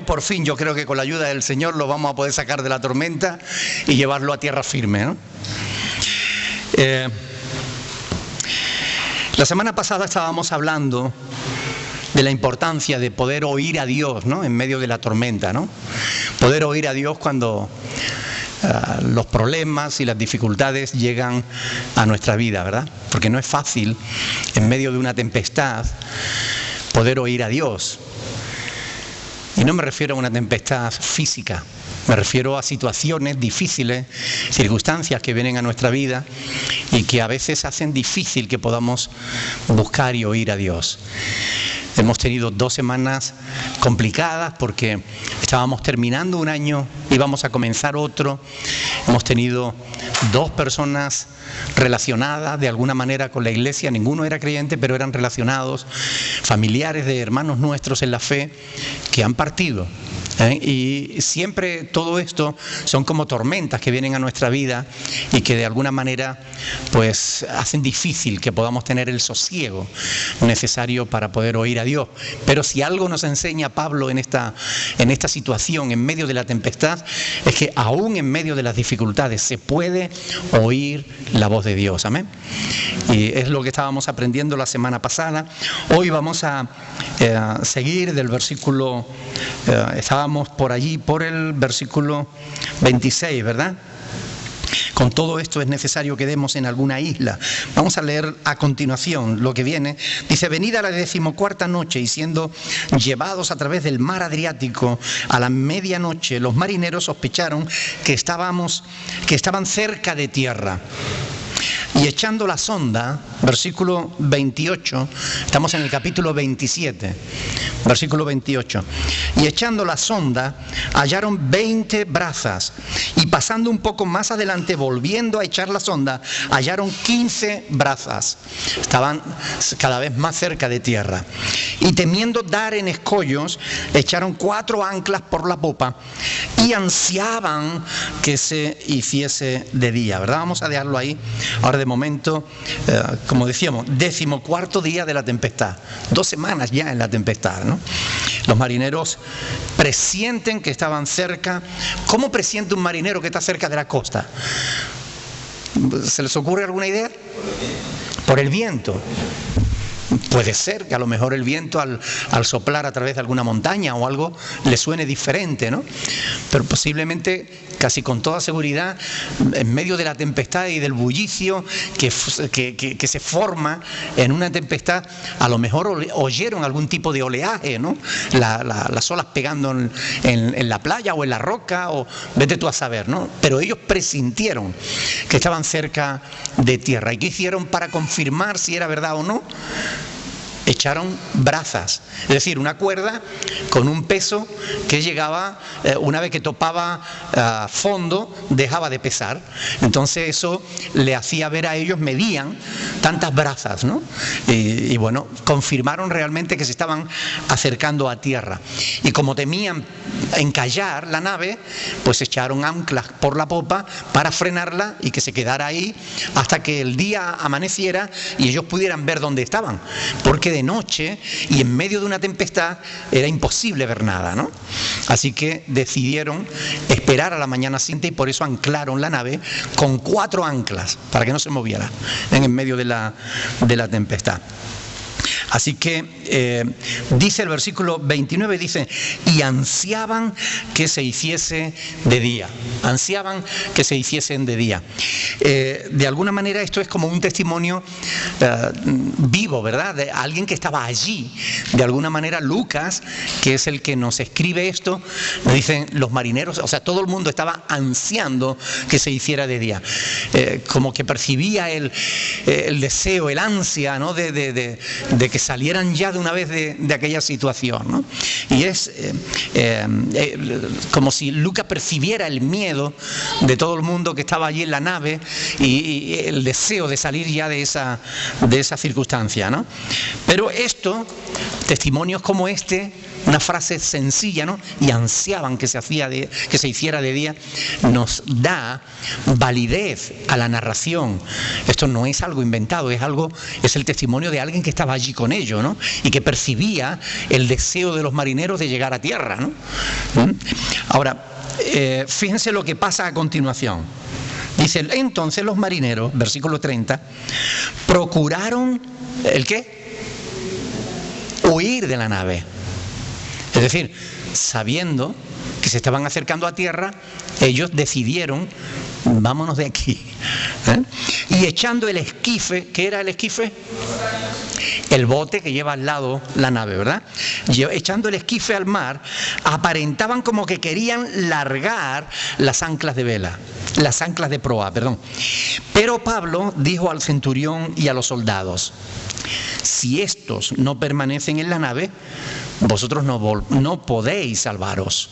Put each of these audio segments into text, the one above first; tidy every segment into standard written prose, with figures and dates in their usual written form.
por fin, yo creo que con la ayuda del Señor lo vamos a poder sacar de la tormenta y llevarlo a tierra firme, ¿no? La semana pasada estábamos hablando de la importancia de poder oír a Dios, ¿no?, en medio de la tormenta, ¿no? Poder oír a Dios cuando los problemas y las dificultades llegan a nuestra vida, ¿verdad? Porque no es fácil, en medio de una tempestad, poder oír a Dios. Y no me refiero a una tempestad física, me refiero a situaciones difíciles, circunstancias que vienen a nuestra vida y que a veces hacen difícil que podamos buscar y oír a Dios. Hemos tenido 2 semanas complicadas porque estábamos terminando un año, íbamos a comenzar otro. Hemos tenido 2 personas relacionadas de alguna manera con la iglesia, ninguno era creyente, pero eran relacionados, familiares de hermanos nuestros en la fe que han partido. Y siempre todo esto son como tormentas que vienen a nuestra vida y que de alguna manera pues hacen difícil que podamos tener el sosiego necesario para poder oír a Dios. Pero si algo nos enseña Pablo en esta situación, en medio de la tempestad, es que aún en medio de las dificultades se puede oír la voz de Dios. Amén. Y es lo que estábamos aprendiendo la semana pasada. Hoy vamos a seguir del versículo, estábamos por allí, por el versículo 26, ¿verdad? Con todo esto es necesario que demos en alguna isla. Vamos a leer a continuación lo que viene. Dice: venida la 14ª noche y siendo llevados a través del mar Adriático a la medianoche, los marineros sospecharon que estaban cerca de tierra. Y echando la sonda, versículo 28, estamos en el capítulo 27, versículo 28. Y echando la sonda, hallaron 20 brazas. Y pasando un poco más adelante, volviendo a echar la sonda, hallaron 15 brazas. Estaban cada vez más cerca de tierra. Y temiendo dar en escollos, echaron 4 anclas por la popa y ansiaban que se hiciese de día, ¿verdad? Vamos a dejarlo ahí. Ahora de momento, como decíamos, 14º día de la tempestad. 2 semanas ya en la tempestad, ¿no? Los marineros presienten que estaban cerca. ¿Cómo presiente un marinero que está cerca de la costa? ¿Se les ocurre alguna idea? Por el viento. Puede ser que a lo mejor el viento al soplar a través de alguna montaña o algo le suene diferente, ¿no? Pero posiblemente, casi con toda seguridad, en medio de la tempestad y del bullicio que se forma en una tempestad, a lo mejor oyeron algún tipo de oleaje, ¿no? Las olas pegando en la playa o en la roca, o vete tú a saber, ¿no? Pero ellos presintieron que estaban cerca de tierra. ¿Y qué hicieron para confirmar si era verdad o no? Echaron brazas, es decir, una cuerda con un peso que llegaba, una vez que topaba fondo, dejaba de pesar. Entonces eso le hacía ver a ellos, medían tantas brazas, ¿no? Y bueno, confirmaron realmente que se estaban acercando a tierra. Y como temían encallar la nave, pues echaron anclas por la popa para frenarla y que se quedara ahí hasta que el día amaneciera y ellos pudieran ver dónde estaban, porque de noche y en medio de una tempestad era imposible ver nada, ¿no? Así que decidieron esperar a la mañana siguiente y por eso anclaron la nave con 4 anclas para que no se moviera en medio de la tempestad. Así que dice el versículo 29, dice: y ansiaban que se hiciese de día. Ansiaban que se hiciesen de día. De alguna manera esto es como un testimonio vivo, ¿verdad? De alguien que estaba allí. De alguna manera Lucas, que es el que nos escribe esto, nos dicen los marineros, o sea, todo el mundo estaba ansiando que se hiciera de día. Como que percibía el deseo, el ansia, ¿no? de que salieran ya de una vez de aquella situación, ¿no? Y es como si Lucas percibiera el miedo de todo el mundo que estaba allí en la nave y el deseo de salir ya de esa circunstancia, ¿no? Pero testimonios como este, una frase sencilla, ¿no? Y ansiaban que se hiciera de día, nos da validez a la narración. Esto no es algo inventado, es el testimonio de alguien que estaba allí con ellos, ¿no? Y que percibía el deseo de los marineros de llegar a tierra, ¿no? Ahora, fíjense lo que pasa a continuación. Dice, entonces los marineros, versículo 30, procuraron, ¿el qué? Huir de la nave. Es decir, sabiendo que se estaban acercando a tierra, ellos decidieron, vámonos de aquí. Y echando el esquife, ¿qué era el esquife? El bote que lleva al lado la nave, ¿verdad? Echando el esquife al mar, aparentaban como que querían largar las anclas de vela, las anclas de proa, perdón. Pero Pablo dijo al centurión y a los soldados, si estos no permanecen en la nave, vosotros no podéis salvaros.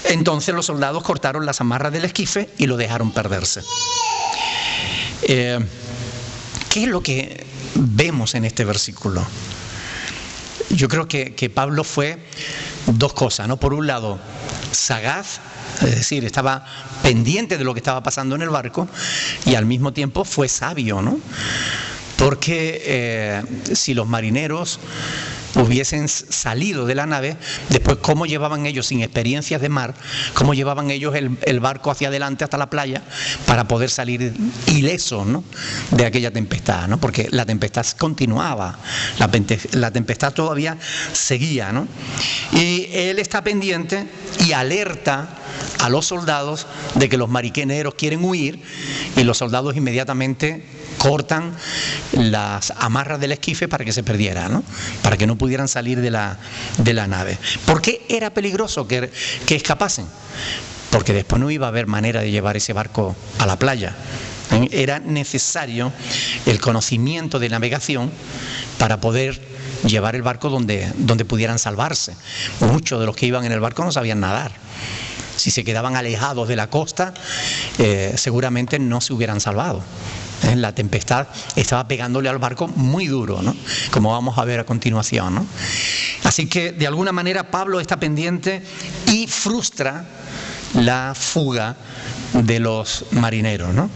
Entonces los soldados cortaron las amarras del esquife y lo dejaron perderse. ¿Qué es lo que vemos en este versículo? Yo creo que Pablo fue dos cosas, ¿no? Por un lado, sagaz, es decir, estaba pendiente de lo que estaba pasando en el barco, y al mismo tiempo fue sabio, ¿no? Porque si los marineros hubiesen salido de la nave, después cómo llevaban ellos, sin experiencias de mar, cómo llevaban ellos el barco hacia adelante hasta la playa para poder salir ilesos, ¿no?, de aquella tempestad, ¿no? Porque la tempestad continuaba, la tempestad todavía seguía, ¿no? Y él está pendiente y alerta a los soldados de que los marineros quieren huir, y los soldados inmediatamente cortan las amarras del esquife para que se perdiera, ¿no?, para que no pudieran salir de la nave. ¿Por qué era peligroso que escapasen? Porque después no iba a haber manera de llevar ese barco a la playa. Era necesario el conocimiento de navegación para poder llevar el barco donde pudieran salvarse. Muchos de los que iban en el barco no sabían nadar. Si se quedaban alejados de la costa, seguramente no se hubieran salvado. La tempestad estaba pegándole al barco muy duro, ¿no?, como vamos a ver a continuación, ¿no? Así que de alguna manera Pablo está pendiente y frustra la fuga de los marineros, ¿no?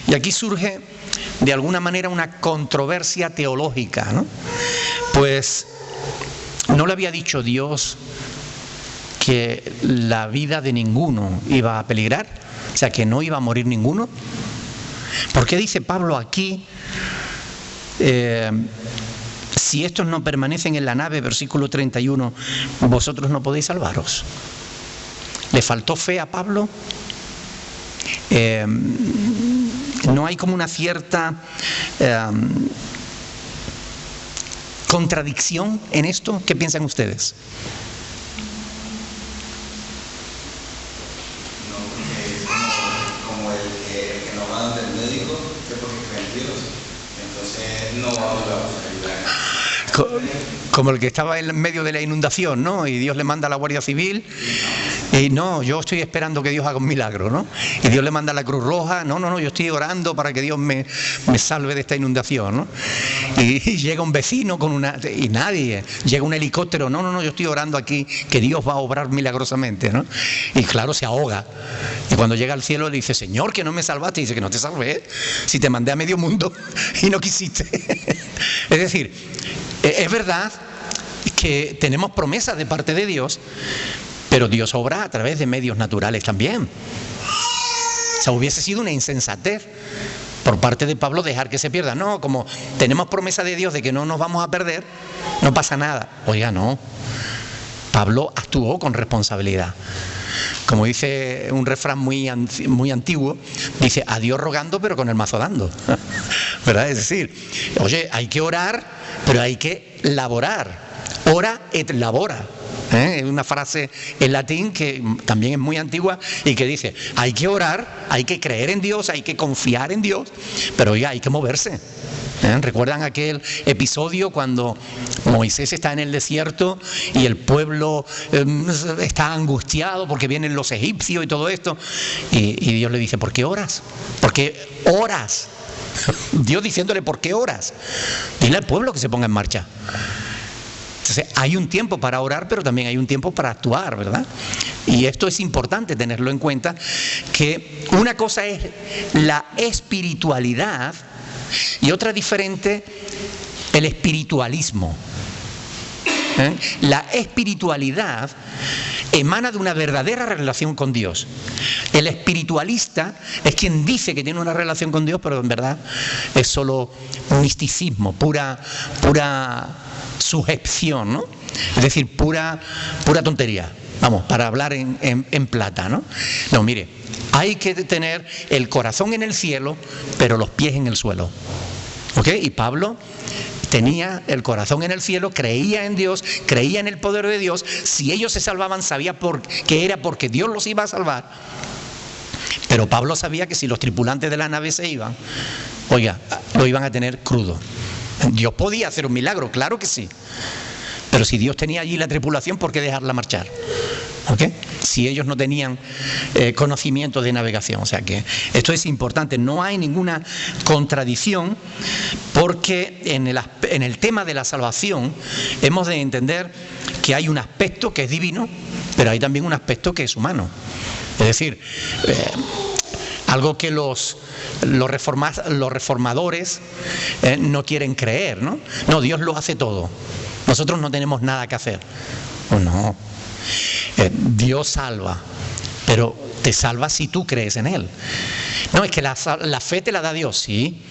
Y aquí surge de alguna manera una controversia teológica, ¿no? Pues ¿no le había dicho Dios que la vida de ninguno iba a peligrar? O sea, que no iba a morir ninguno. ¿Por qué dice Pablo aquí, si estos no permanecen en la nave, versículo 31, vosotros no podéis salvaros? ¿Le faltó fe a Pablo? ¿No hay como una cierta contradicción en esto? ¿Qué piensan ustedes? Como el que estaba en medio de la inundación, ¿no? Y Dios le manda a la Guardia Civil. Y no, yo estoy esperando que Dios haga un milagro, ¿no? Y Dios le manda a la Cruz Roja. No, yo estoy orando para que Dios me salve de esta inundación, ¿no? Y llega un vecino y nadie. Llega un helicóptero. No, yo estoy orando aquí que Dios va a obrar milagrosamente, ¿no? Y claro, se ahoga. Y cuando llega al cielo le dice, Señor, que no me salvaste. Y dice, que no te salvé, si te mandé a medio mundo y no quisiste. Es decir, es verdad que tenemos promesas de parte de Dios, pero Dios obra a través de medios naturales también. O sea, hubiese sido una insensatez por parte de Pablo dejar que se pierda. No, como tenemos promesa de Dios de que no nos vamos a perder, no pasa nada. Oiga, no. Pablo actuó con responsabilidad. Como dice un refrán muy antiguo, dice, a Dios rogando pero con el mazo dando. ¿Verdad? Es decir, oye, hay que orar, pero hay que laborar. Ora et labora. Es una frase en latín que también es muy antigua y que dice, hay que orar, hay que creer en Dios, hay que confiar en Dios, pero oiga, hay que moverse. ¿Recuerdan aquel episodio cuando Moisés está en el desierto y el pueblo está angustiado porque vienen los egipcios y todo esto? Y Dios le dice, ¿por qué oras? ¿Por qué oras? Dios diciéndole, ¿por qué oras? Dile al pueblo que se ponga en marcha. Entonces, hay un tiempo para orar, pero también hay un tiempo para actuar, ¿verdad? Y esto es importante tenerlo en cuenta, que una cosa es la espiritualidad y otra diferente, el espiritualismo. La espiritualidad emana de una verdadera relación con Dios. El espiritualista es quien dice que tiene una relación con Dios, pero en verdad es solo misticismo, pura sujeción, ¿no? Es decir, pura tontería. Vamos, para hablar en plata, ¿no? No, mire, hay que tener el corazón en el cielo, pero los pies en el suelo. ¿Ok? Y Pablo tenía el corazón en el cielo, creía en Dios, creía en el poder de Dios. Si ellos se salvaban, sabía que era porque Dios los iba a salvar. Pero Pablo sabía que si los tripulantes de la nave se iban, oiga, lo iban a tener crudo. Dios podía hacer un milagro, claro que sí. Pero si Dios tenía allí la tripulación, ¿por qué dejarla marchar? ¿Ok? Si ellos no tenían conocimiento de navegación. O sea que esto es importante. No hay ninguna contradicción, porque en el tema de la salvación hemos de entender que hay un aspecto que es divino, pero hay también un aspecto que es humano. Es decir, algo que los reformadores no quieren creer, ¿no? No, Dios lo hace todo. Nosotros no tenemos nada que hacer. Oh, no. Dios salva, pero te salva si tú crees en Él. No, es que la fe te la da Dios, sí.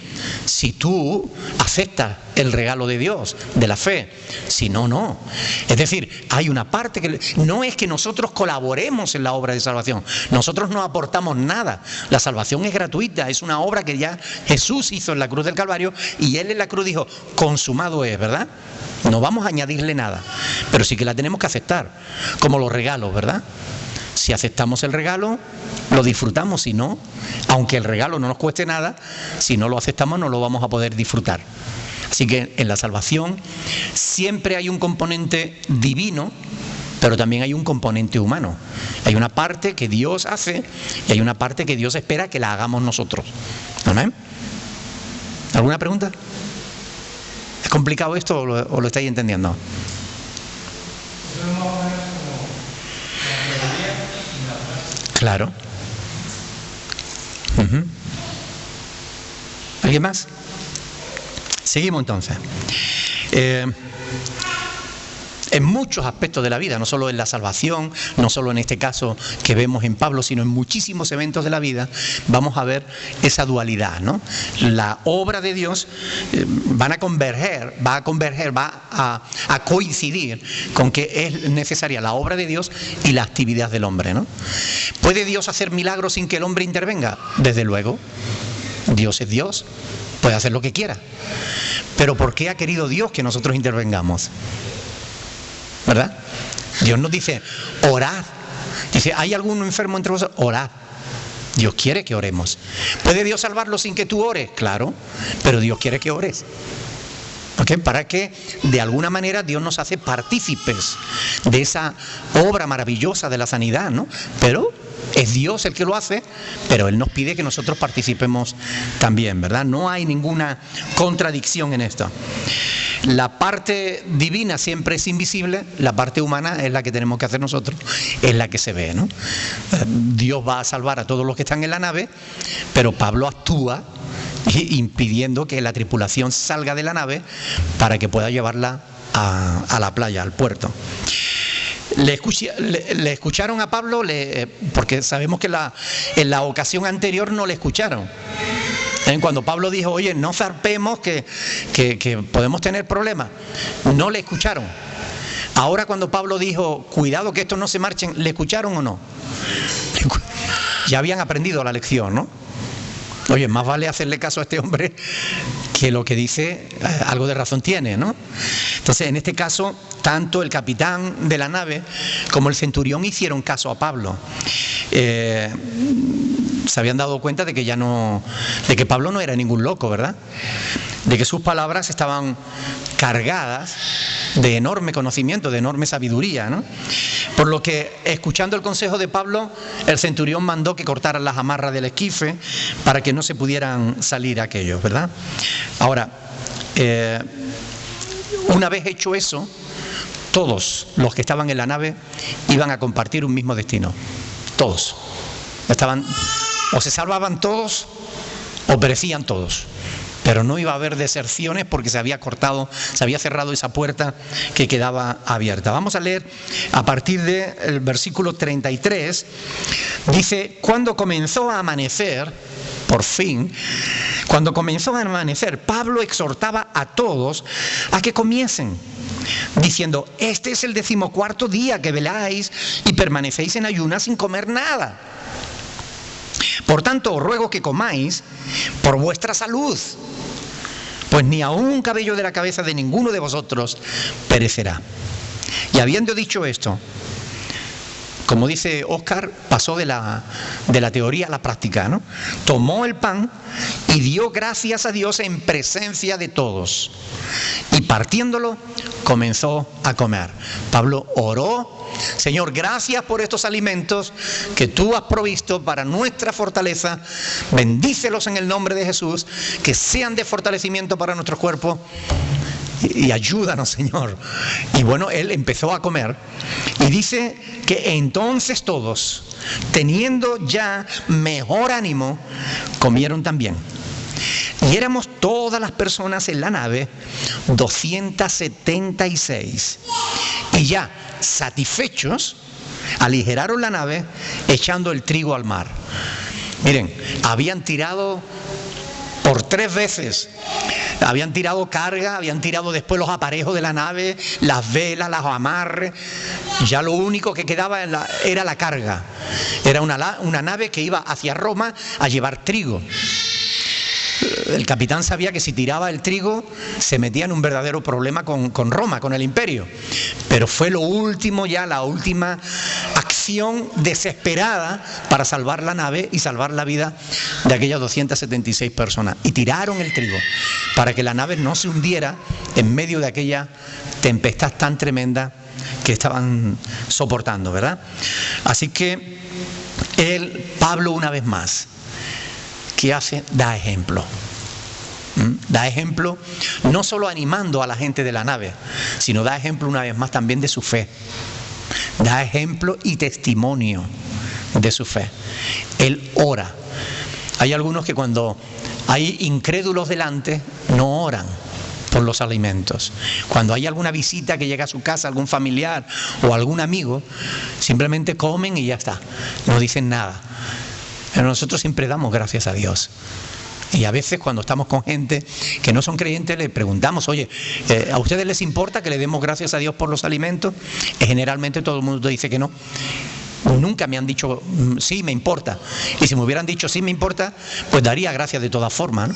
Si tú aceptas el regalo de Dios, de la fe. Si no, no. Es decir, hay una parte que no es que nosotros colaboremos en la obra de salvación. Nosotros no aportamos nada. La salvación es gratuita, es una obra que ya Jesús hizo en la cruz del Calvario, y Él en la cruz dijo, consumado es, ¿verdad? No vamos a añadirle nada, pero sí que la tenemos que aceptar, como los regalos, ¿verdad? Si aceptamos el regalo, lo disfrutamos. Si no, aunque el regalo no nos cueste nada, si no lo aceptamos no lo vamos a poder disfrutar. Así que en la salvación siempre hay un componente divino, pero también hay un componente humano. Hay una parte que Dios hace y hay una parte que Dios espera que la hagamos nosotros. ¿Amén? ¿Alguna pregunta? ¿Es complicado esto o lo estáis entendiendo? Claro. ¿Alguien más? Seguimos entonces. En muchos aspectos de la vida, no solo en la salvación, no solo en este caso que vemos en Pablo, sino en muchísimos eventos de la vida, vamos a ver esa dualidad, ¿no? La obra de Dios va a coincidir con que es necesaria la obra de Dios y la actividad del hombre, ¿no? ¿Puede Dios hacer milagros sin que el hombre intervenga? Desde luego. Dios es Dios, puede hacer lo que quiera. Pero ¿por qué ha querido Dios que nosotros intervengamos? ¿Verdad? Dios nos dice, orad. Dice, ¿hay algún enfermo entre vosotros? Orad. Dios quiere que oremos. ¿Puede Dios salvarlo sin que tú ores? Claro, pero Dios quiere que ores. ¿Okay? Para que de alguna manera Dios nos hace partícipes de esa obra maravillosa de la sanidad, ¿no? Pero es Dios el que lo hace, pero Él nos pide que nosotros participemos también, ¿verdad? No hay ninguna contradicción en esto. La parte divina siempre es invisible, la parte humana es la que tenemos que hacer nosotros, es la que se ve, ¿no? Dios va a salvar a todos los que están en la nave, pero Pablo actúa impidiendo que la tripulación salga de la nave para que pueda llevarla a la playa, al puerto. Le escucharon a Pablo, porque sabemos que en la ocasión anterior no le escucharon. Cuando Pablo dijo, oye, no zarpemos que podemos tener problemas, no le escucharon. Ahora cuando Pablo dijo, cuidado que estos no se marchen, ¿le escucharon o no? Ya habían aprendido la lección, ¿no? Oye, más vale hacerle caso a este hombre que lo que dice algo de razón tiene, ¿no? Entonces, en este caso, tanto el capitán de la nave como el centurión hicieron caso a Pablo. Se habían dado cuenta de que Pablo no era ningún loco, ¿verdad? De que sus palabras estaban cargadas de enorme conocimiento, de enorme sabiduría, ¿no? Por lo que, escuchando el consejo de Pablo, el centurión mandó que cortaran las amarras del esquife para que no se pudieran salir aquellos, ¿verdad? Ahora, una vez hecho eso, todos los que estaban en la nave iban a compartir un mismo destino. Todos. O se salvaban todos o perecían todos. Pero no iba a haber deserciones porque se había cerrado esa puerta que quedaba abierta. Vamos a leer a partir del versículo 33. Dice: cuando comenzó a amanecer, por fin, cuando comenzó a amanecer, Pablo exhortaba a todos a que comiesen, diciendo: este es el 14º día que veláis y permanecéis en ayunas sin comer nada. Por tanto, os ruego que comáis por vuestra salud, pues ni aun un cabello de la cabeza de ninguno de vosotros perecerá. Y habiendo dicho esto, como dice Óscar, pasó de la teoría a la práctica, ¿no? Tomó el pan y dio gracias a Dios en presencia de todos. Y partiéndolo, comenzó a comer. Pablo oró: Señor, gracias por estos alimentos que tú has provisto para nuestra fortaleza. Bendícelos en el nombre de Jesús, que sean de fortalecimiento para nuestros cuerpos. Y ayúdanos, Señor. Y bueno, él empezó a comer. Y dice que entonces todos, teniendo ya mejor ánimo, comieron también. Y éramos todas las personas en la nave, 276. Y ya satisfechos, aligeraron la nave echando el trigo al mar. Miren, habían tirado por 3 veces. Habían tirado carga, habían tirado después los aparejos de la nave, las velas, los amarres. Ya lo único que quedaba era la carga. Era una nave que iba hacia Roma a llevar trigo. El capitán sabía que si tiraba el trigo se metía en un verdadero problema con Roma, con el imperio. Pero fue lo último, ya la última acción desesperada para salvar la nave y salvar la vida de aquellas 276 personas. Y tiraron el trigo para que la nave no se hundiera en medio de aquella tempestad tan tremenda que estaban soportando, ¿verdad? Así que Pablo, una vez más, ¿qué hace? Da ejemplo. Da ejemplo, no solo animando a la gente de la nave, sino da ejemplo una vez más también de su fe. Da ejemplo y testimonio de su fe. Él ora. Hay algunos que cuando hay incrédulos delante no oran por los alimentos. Cuando hay alguna visita que llega a su casa, algún familiar o algún amigo, simplemente comen y ya está, no dicen nada. Pero nosotros siempre damos gracias a Dios. Y a veces cuando estamos con gente que no son creyentes le preguntamos: oye, ¿a ustedes les importa que le demos gracias a Dios por los alimentos? Generalmente todo el mundo dice que no. Nunca me han dicho sí, me importa. Y si me hubieran dicho sí, me importa, pues daría gracias de todas formas, ¿no?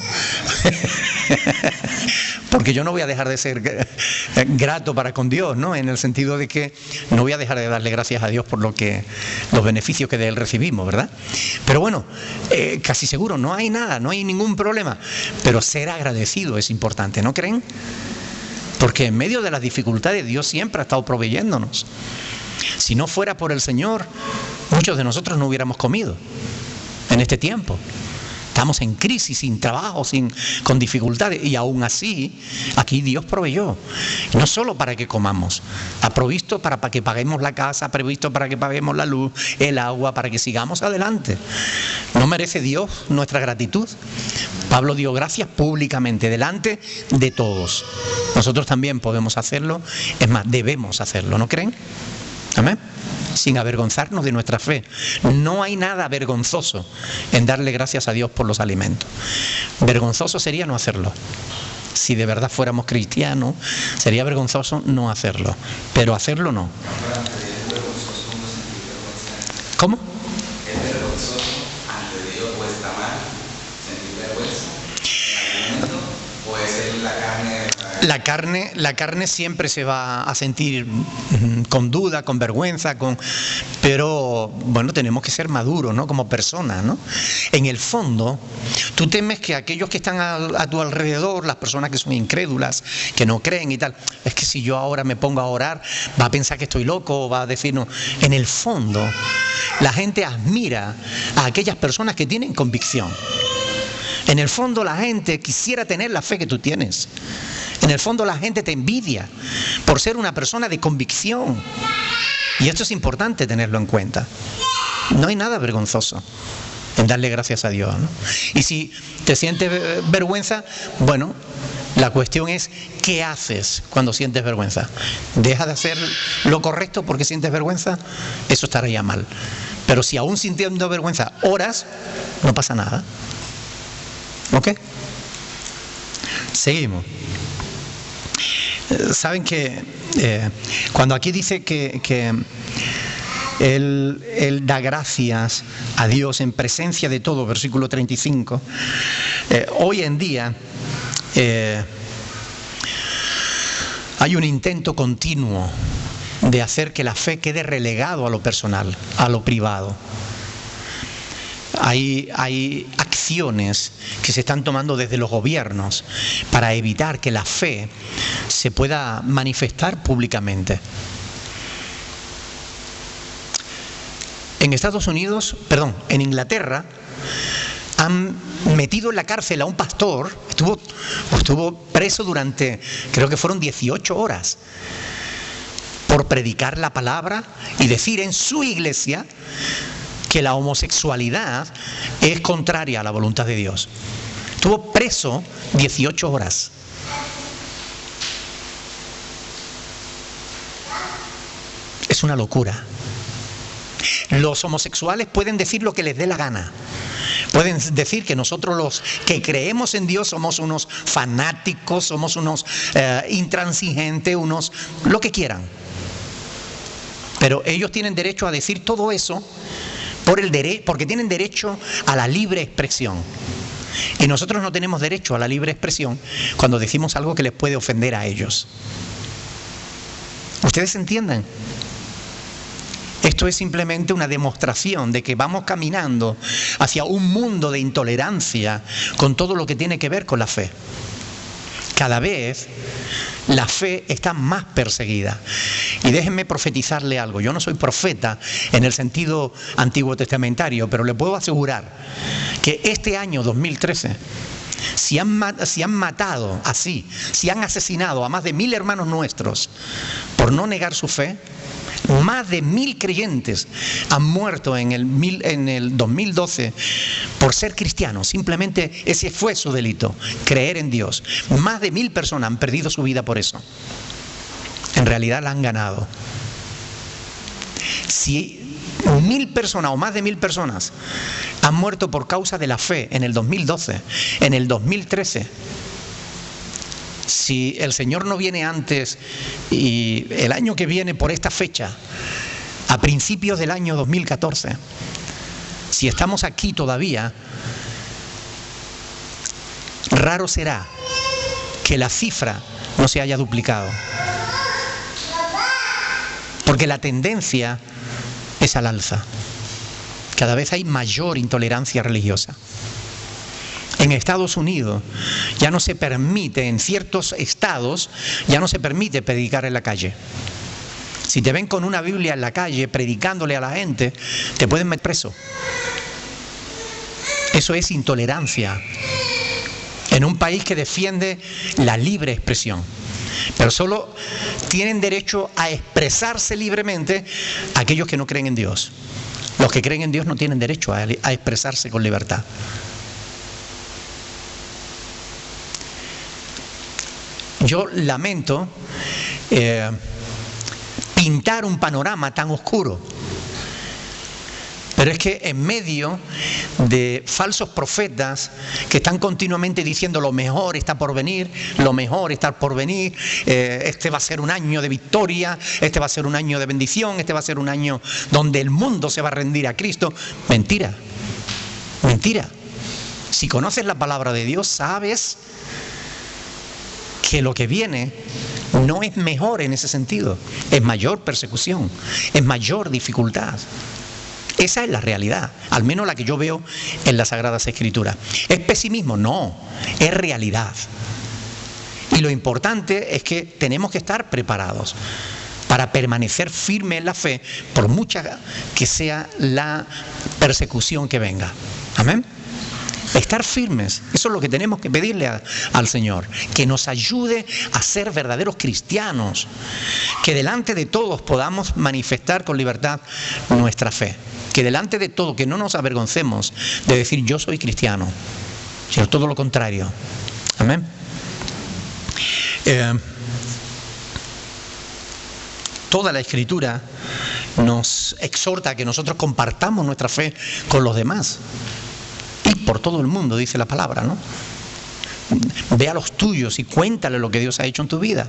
Porque yo no voy a dejar de ser grato para con Dios, ¿no? En el sentido de que no voy a dejar de darle gracias a Dios por los beneficios que de Él recibimos, ¿verdad? Pero bueno, casi seguro no hay nada, no hay ningún problema. Pero ser agradecido es importante, ¿no creen? Porque en medio de las dificultades Dios siempre ha estado proveyéndonos. Si no fuera por el Señor, muchos de nosotros no hubiéramos comido en este tiempo. Estamos en crisis, sin trabajo, con dificultades, y aún así, aquí Dios proveyó. No solo para que comamos, ha provisto para que paguemos la casa, ha previsto para que paguemos la luz, el agua, para que sigamos adelante. ¿No merece Dios nuestra gratitud? Pablo dio gracias públicamente, delante de todos. Nosotros también podemos hacerlo, es más, debemos hacerlo, ¿no creen? Amén. Sin avergonzarnos de nuestra fe. No hay nada vergonzoso en darle gracias a Dios por los alimentos. Vergonzoso sería no hacerlo. Si de verdad fuéramos cristianos, sería vergonzoso no hacerlo. Pero hacerlo no. ¿Cómo? ¿Es vergonzoso ante Dios o está mal sentir vergüenza en algún momento? ¿O es la carne? La carne siempre se va a sentir con duda, con vergüenza, pero bueno, tenemos que ser maduros, ¿no? Como personas, ¿no? En el fondo, tú temes que aquellos que están a tu alrededor, las personas que son incrédulas, que no creen y tal, es que si yo ahora me pongo a orar, va a pensar que estoy loco, va a decir no. En el fondo, la gente admira a aquellas personas que tienen convicción. En el fondo, la gente quisiera tener la fe que tú tienes. En el fondo la gente te envidia por ser una persona de convicción. Y esto es importante tenerlo en cuenta. No hay nada vergonzoso en darle gracias a Dios, ¿no? Y si te sientes vergüenza, bueno, la cuestión es, ¿qué haces cuando sientes vergüenza? ¿Dejas de hacer lo correcto porque sientes vergüenza? Eso estaría mal. Pero si aún sintiendo vergüenza oras, no pasa nada. ¿Ok? Seguimos. Saben que cuando aquí dice que él da gracias a Dios en presencia de todo, versículo 35, hoy en día hay un intento continuo de hacer que la fe quede relegado a lo personal, a lo privado. Hay acciones que se están tomando desde los gobiernos para evitar que la fe se pueda manifestar públicamente. En Inglaterra, han metido en la cárcel a un pastor, estuvo preso durante, creo que fueron 18 horas, por predicar la palabra y decir en su iglesia que la homosexualidad es contraria a la voluntad de Dios. Estuvo preso 18 horas. Es una locura. Los homosexuales pueden decir lo que les dé la gana. Pueden decir que nosotros los que creemos en Dios somos unos fanáticos, somos unos intransigentes, unos lo que quieran. Pero ellos tienen derecho a decir todo eso porque tienen derecho a la libre expresión. Y nosotros no tenemos derecho a la libre expresión cuando decimos algo que les puede ofender a ellos. ¿Ustedes entienden? Esto es simplemente una demostración de que vamos caminando hacia un mundo de intolerancia con todo lo que tiene que ver con la fe. Cada vez la fe está más perseguida. Y déjenme profetizarle algo. Yo no soy profeta en el sentido antiguo testamentario, pero le puedo asegurar que este año 2013, si han matado así, si han asesinado a más de 1000 hermanos nuestros por no negar su fe, más de 1000 creyentes han muerto en el 2012 por ser cristianos. Simplemente ese fue su delito, creer en Dios. Más de 1000 personas han perdido su vida por eso. En realidad la han ganado. Si 1000 personas o más de 1000 personas han muerto por causa de la fe en el 2012, en el 2013, si el Señor no viene antes y el año que viene por esta fecha, a principios del año 2014, si estamos aquí todavía, raro será que la cifra no se haya duplicado. Porque la tendencia es al alza. Cada vez hay mayor intolerancia religiosa. En Estados Unidos ya no se permite, en ciertos estados, ya no se permite predicar en la calle. Si te ven con una Biblia en la calle predicándole a la gente, te pueden meter preso. Eso es intolerancia en un país que defiende la libre expresión. Pero solo tienen derecho a expresarse libremente aquellos que no creen en Dios. Los que creen en Dios no tienen derecho a expresarse con libertad. Yo lamento pintar un panorama tan oscuro, pero es que en medio de falsos profetas que están continuamente diciendo lo mejor está por venir, lo mejor está por venir, este va a ser un año de victoria, este va a ser un año de bendición, este va a ser un año donde el mundo se va a rendir a Cristo. Mentira, mentira. Si conoces la palabra de Dios, sabes que lo que viene no es mejor en ese sentido, es mayor persecución, es mayor dificultad. Esa es la realidad, al menos la que yo veo en las Sagradas Escrituras. ¿Es pesimismo? No, es realidad. Y lo importante es que tenemos que estar preparados para permanecer firmes en la fe, por mucha que sea la persecución que venga. Amén. Estar firmes, eso es lo que tenemos que pedirle al Señor, que nos ayude a ser verdaderos cristianos, que delante de todos podamos manifestar con libertad nuestra fe, que delante de todo, que no nos avergoncemos de decir yo soy cristiano, sino todo lo contrario. Amén. Toda la Escritura nos exhorta a que nosotros compartamos nuestra fe con los demás. Y por todo el mundo, dice la palabra, ¿no? Ve a los tuyos y cuéntale lo que Dios ha hecho en tu vida.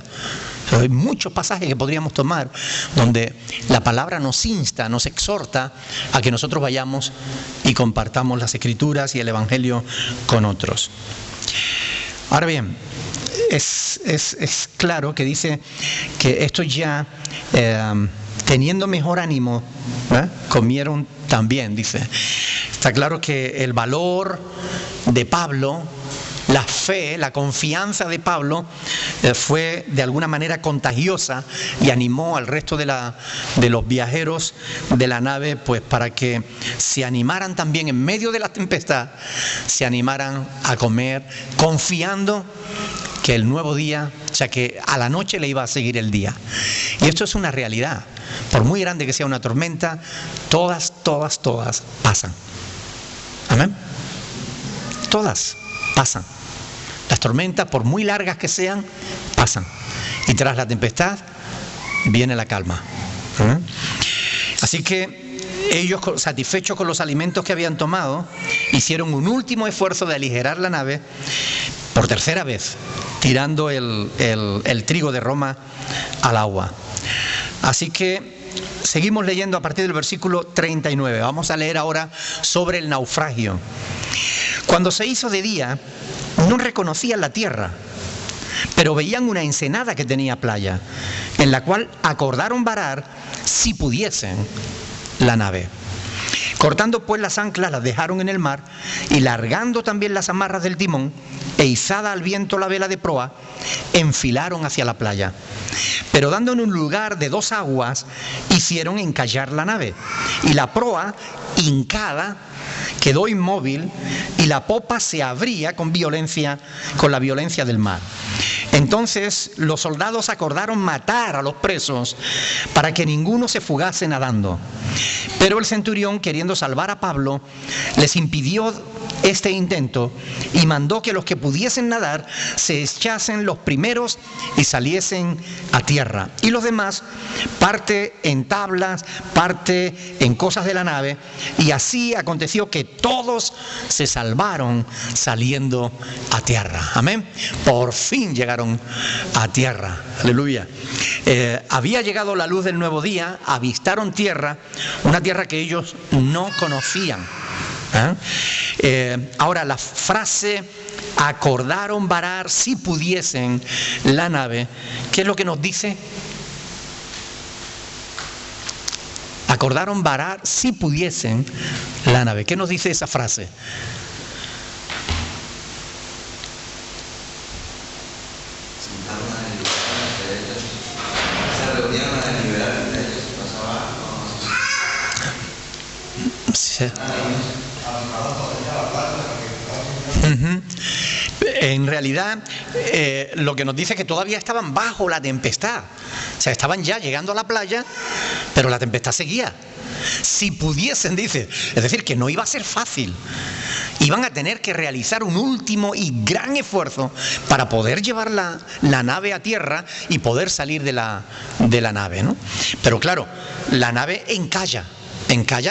Hay muchos pasajes que podríamos tomar donde la palabra nos insta, nos exhorta a que nosotros vayamos y compartamos las Escrituras y el Evangelio con otros. Ahora bien, es claro que dice que estos ya, teniendo mejor ánimo, comieron también, dice. Está claro que el valor de Pablo, la fe, la confianza de Pablo fue de alguna manera contagiosa y animó al resto de los viajeros de la nave, pues para que se animaran también en medio de la tempestad, se animaran a comer confiando que el nuevo día, o sea que a la noche le iba a seguir el día. Y esto es una realidad. Por muy grande que sea una tormenta, todas pasan. Amén. Todas pasan. Las tormentas, por muy largas que sean, pasan. Y tras la tempestad viene la calma. Así que ellos, satisfechos con los alimentos que habían tomado, hicieron un último esfuerzo de aligerar la nave por tercera vez, tirando el trigo de Roma al agua. Así que seguimos leyendo a partir del versículo 39. Vamos a leer ahora sobre el naufragio. Cuando se hizo de día, no reconocían la tierra, pero veían una ensenada que tenía playa, en la cual acordaron varar, si pudiesen, la nave. Cortando pues las anclas, las dejaron en el mar, y largando también las amarras del timón, e izada al viento la vela de proa, enfilaron hacia la playa. Pero dando en un lugar de 2 aguas, hicieron encallar la nave, y la proa, hincada, quedó inmóvil, y la popa se abría con la violencia del mar. Entonces los soldados acordaron matar a los presos para que ninguno se fugase nadando. Pero el centurión, queriendo salvar a Pablo, les impidió este intento y mandó que los que pudiesen nadar se echasen los primeros y saliesen a tierra. Y los demás, parte en tablas, parte en cosas de la nave. Y así aconteció que todos se salvaron saliendo a tierra. Amén. Por fin llegaron a tierra. Aleluya. Había llegado la luz del nuevo día, avistaron tierra, una tierra que ellos no conocían. Ahora la frase acordaron varar si pudiesen la nave, ¿qué es lo que nos dice? Acordaron varar si pudiesen la nave. ¿Qué nos dice esa frase? En realidad lo que nos dice es que todavía estaban bajo la tempestad, o sea, estaban ya llegando a la playa, pero la tempestad seguía. Si pudiesen, dice, es decir, que no iba a ser fácil, iban a tener que realizar un último y gran esfuerzo para poder llevar la nave a tierra y poder salir de la nave, ¿no? Pero claro, la nave encalla,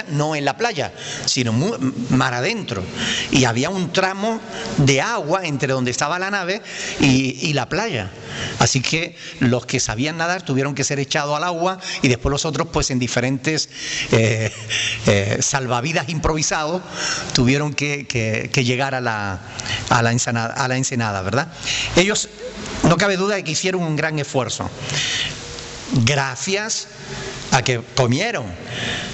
no en la playa, sino mar adentro, y había un tramo de agua entre donde estaba la nave y la playa, así que los que sabían nadar tuvieron que ser echados al agua y después los otros pues en diferentes salvavidas improvisados tuvieron que llegar a la ensenada, ¿verdad? Ellos, no cabe duda de que hicieron un gran esfuerzo, gracias a que comieron.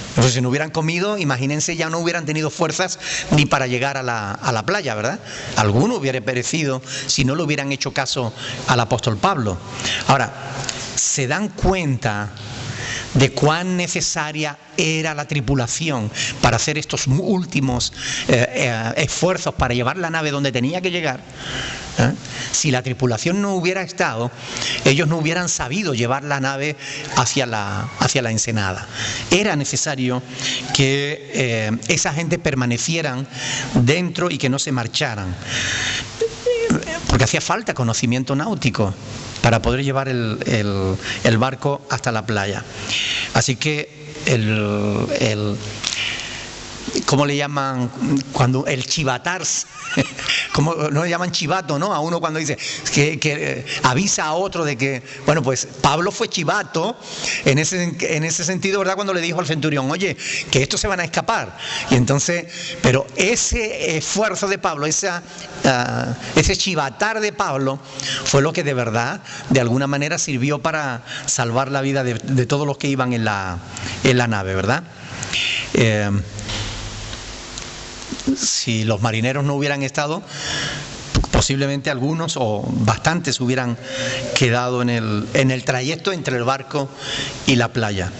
Entonces, si no hubieran comido, imagínense, ya no hubieran tenido fuerzas ni para llegar a la playa, ¿verdad? Alguno hubiera perecido si no le hubieran hecho caso al apóstol Pablo. Ahora, se dan cuenta de cuán necesaria era la tripulación para hacer estos últimos esfuerzos para llevar la nave donde tenía que llegar. Si la tripulación no hubiera estado, ellos no hubieran sabido llevar la nave hacia la ensenada. Era necesario que esa gente permanecieran dentro y que no se marcharan, porque hacía falta conocimiento náutico para poder llevar el barco hasta la playa. Así que ¿cómo le llaman? Cuando el chivatarse, como no le llaman chivato, ¿no? A uno cuando dice que avisa a otro de que, bueno, pues Pablo fue chivato en ese sentido, ¿verdad? Cuando le dijo al centurión, oye, que estos se van a escapar. Y entonces, pero ese esfuerzo de Pablo, ese chivatar de Pablo, fue lo que de verdad, de alguna manera, sirvió para salvar la vida de todos los que iban en la nave, ¿verdad? Si los marineros no hubieran estado, posiblemente algunos o bastantes hubieran quedado en el trayecto entre el barco y la playa.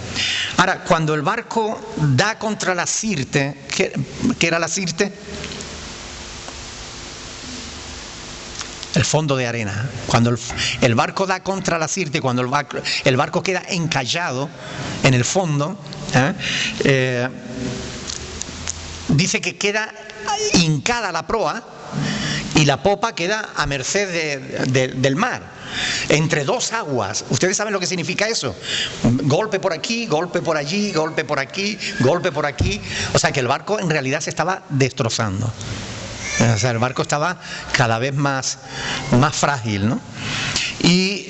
Ahora, cuando el barco da contra la Sirte, ¿qué era la Sirte? El fondo de arena. Cuando el barco da contra la Sirte, cuando el barco queda encallado en el fondo, dice que queda hincada la proa y la popa queda a merced del mar, entre dos aguas. ¿Ustedes saben lo que significa eso? Golpe por aquí, golpe por allí, golpe por aquí, golpe por aquí. O sea que el barco en realidad se estaba destrozando. O sea, el barco estaba cada vez más frágil, ¿no? Y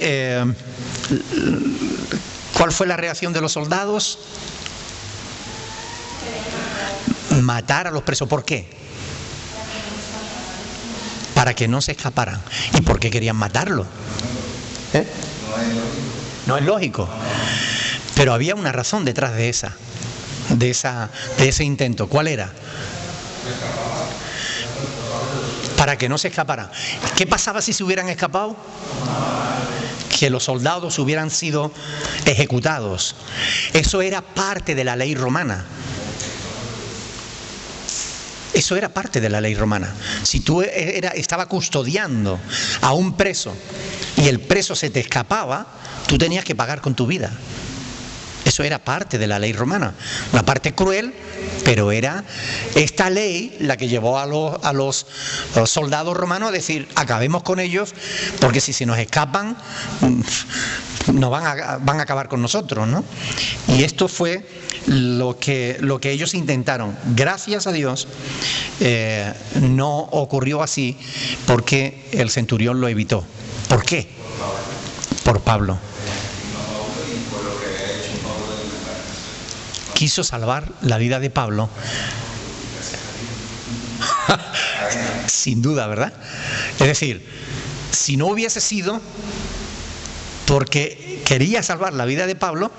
¿cuál fue la reacción de los soldados? Matar a los presos. ¿Por qué? Para que no se escaparan. ¿Y por qué querían matarlo? No es lógico. Pero había una razón detrás de ese intento. ¿Cuál era? Para que no se escaparan. ¿Qué pasaba si se hubieran escapado? Que los soldados hubieran sido ejecutados. Eso era parte de la ley romana. Eso era parte de la ley romana. Si tú estaba custodiando a un preso y el preso se te escapaba, tú tenías que pagar con tu vida. Eso era parte de la ley romana. Una parte cruel, pero era esta ley la que llevó a los soldados romanos a decir, acabemos con ellos, porque si se nos escapan, van a acabar con nosotros, ¿no? Y esto fue lo que ellos intentaron. Gracias a Dios no ocurrió así, porque el centurión lo evitó. ¿Por qué? Por Pablo. Quiso salvar la vida de Pablo. Sin duda, ¿verdad? Es decir, si no hubiese sido porque quería salvar la vida de Pablo,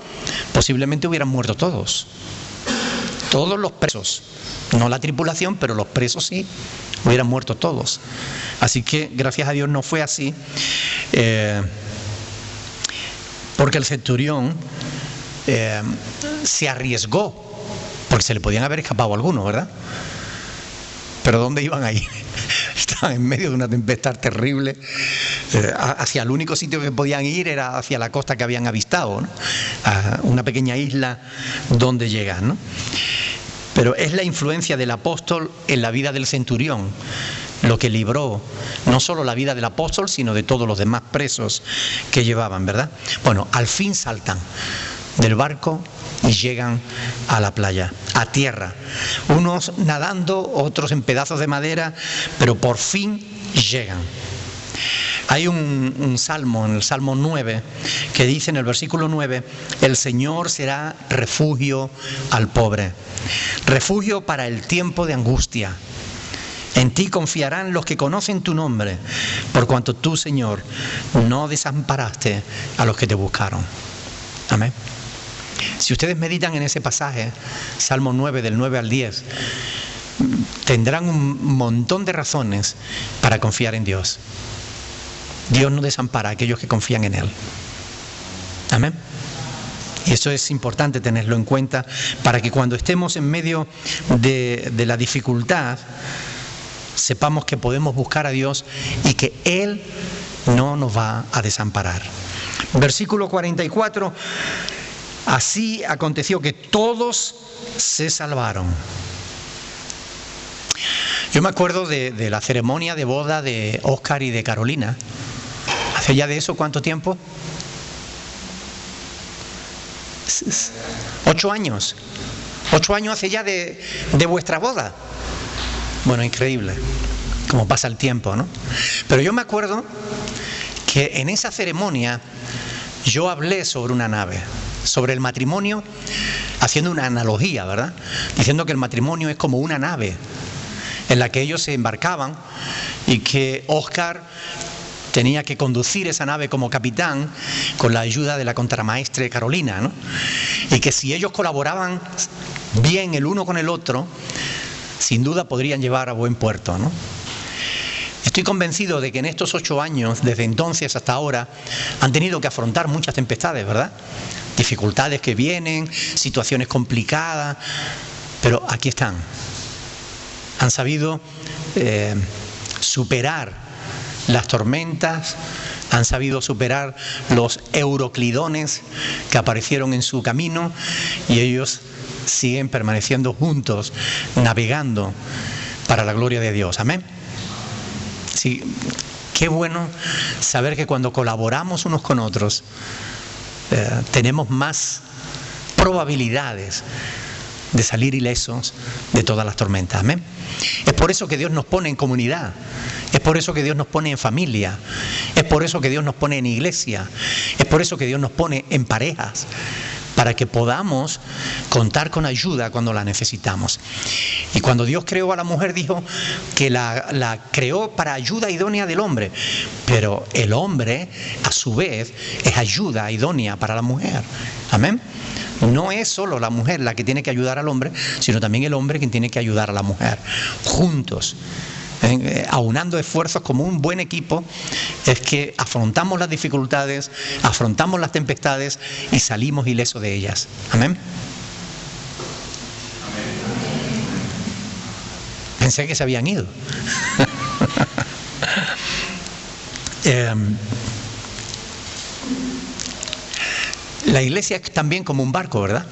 posiblemente hubieran muerto todos los presos, no la tripulación, pero los presos sí, hubieran muerto todos. Así que gracias a Dios no fue así, porque el centurión se arriesgó, porque se le podían haber escapado algunos, ¿verdad? Pero ¿dónde iban a ir? Estaban en medio de una tempestad terrible. Hacia el único sitio que podían ir era hacia la costa que habían avistado, ¿no? A una pequeña isla donde llegan, ¿no? Pero es la influencia del apóstol en la vida del centurión lo que libró no solo la vida del apóstol, sino de todos los demás presos que llevaban, ¿verdad? Bueno, al fin saltan del barco y llegan a la playa, a tierra, unos nadando, otros en pedazos de madera, pero por fin llegan. Hay un salmo, en el Salmo 9, que dice en el versículo 9, el Señor será refugio al pobre, refugio para el tiempo de angustia. En ti confiarán los que conocen tu nombre, por cuanto tú, Señor, no desamparaste a los que te buscaron. Amén. Si ustedes meditan en ese pasaje, Salmo 9, del 9 al 10, tendrán un montón de razones para confiar en Dios. Dios no desampara a aquellos que confían en Él. Amén. Y eso es importante tenerlo en cuenta para que cuando estemos en medio de la dificultad, sepamos que podemos buscar a Dios y que Él no nos va a desamparar. Versículo 44, así aconteció que todos se salvaron. Yo me acuerdo de la ceremonia de boda de Óscar y de Carolina. ¿Hace ya de eso cuánto tiempo? 8 años. 8 años hace ya de vuestra boda. Bueno, increíble cómo pasa el tiempo, ¿no? Pero yo me acuerdo que en esa ceremonia yo hablé sobre una nave, sobre el matrimonio, haciendo una analogía, ¿verdad? Diciendo que el matrimonio es como una nave en la que ellos se embarcaban y que Óscar tenía que conducir esa nave como capitán con la ayuda de la contramaestre Carolina, ¿no? Y que si ellos colaboraban bien el uno con el otro, sin duda podrían llevar a buen puerto, ¿no? Estoy convencido de que en estos 8 años, desde entonces hasta ahora, han tenido que afrontar muchas tempestades, ¿verdad? Dificultades que vienen, situaciones complicadas, pero aquí están. Han sabido superar las tormentas, han sabido superar los euroclidones que aparecieron en su camino y ellos siguen permaneciendo juntos, navegando para la gloria de Dios. Amén. Sí, qué bueno saber que cuando colaboramos unos con otros tenemos más probabilidades de salir ilesos de todas las tormentas. Amén. Es por eso que Dios nos pone en comunidad. Es por eso que Dios nos pone en familia. Es por eso que Dios nos pone en iglesia. Es por eso que Dios nos pone en parejas, para que podamos contar con ayuda cuando la necesitamos. Y cuando Dios creó a la mujer, dijo que la creó para ayuda idónea del hombre, pero el hombre a su vez es ayuda idónea para la mujer. Amén. No es solo la mujer la que tiene que ayudar al hombre, sino también el hombre quien tiene que ayudar a la mujer. Juntos, aunando esfuerzos como un buen equipo, es que afrontamos las dificultades, afrontamos las tempestades y salimos ilesos de ellas. Amén. Pensé que se habían ido. La iglesia es también como un barco, ¿verdad?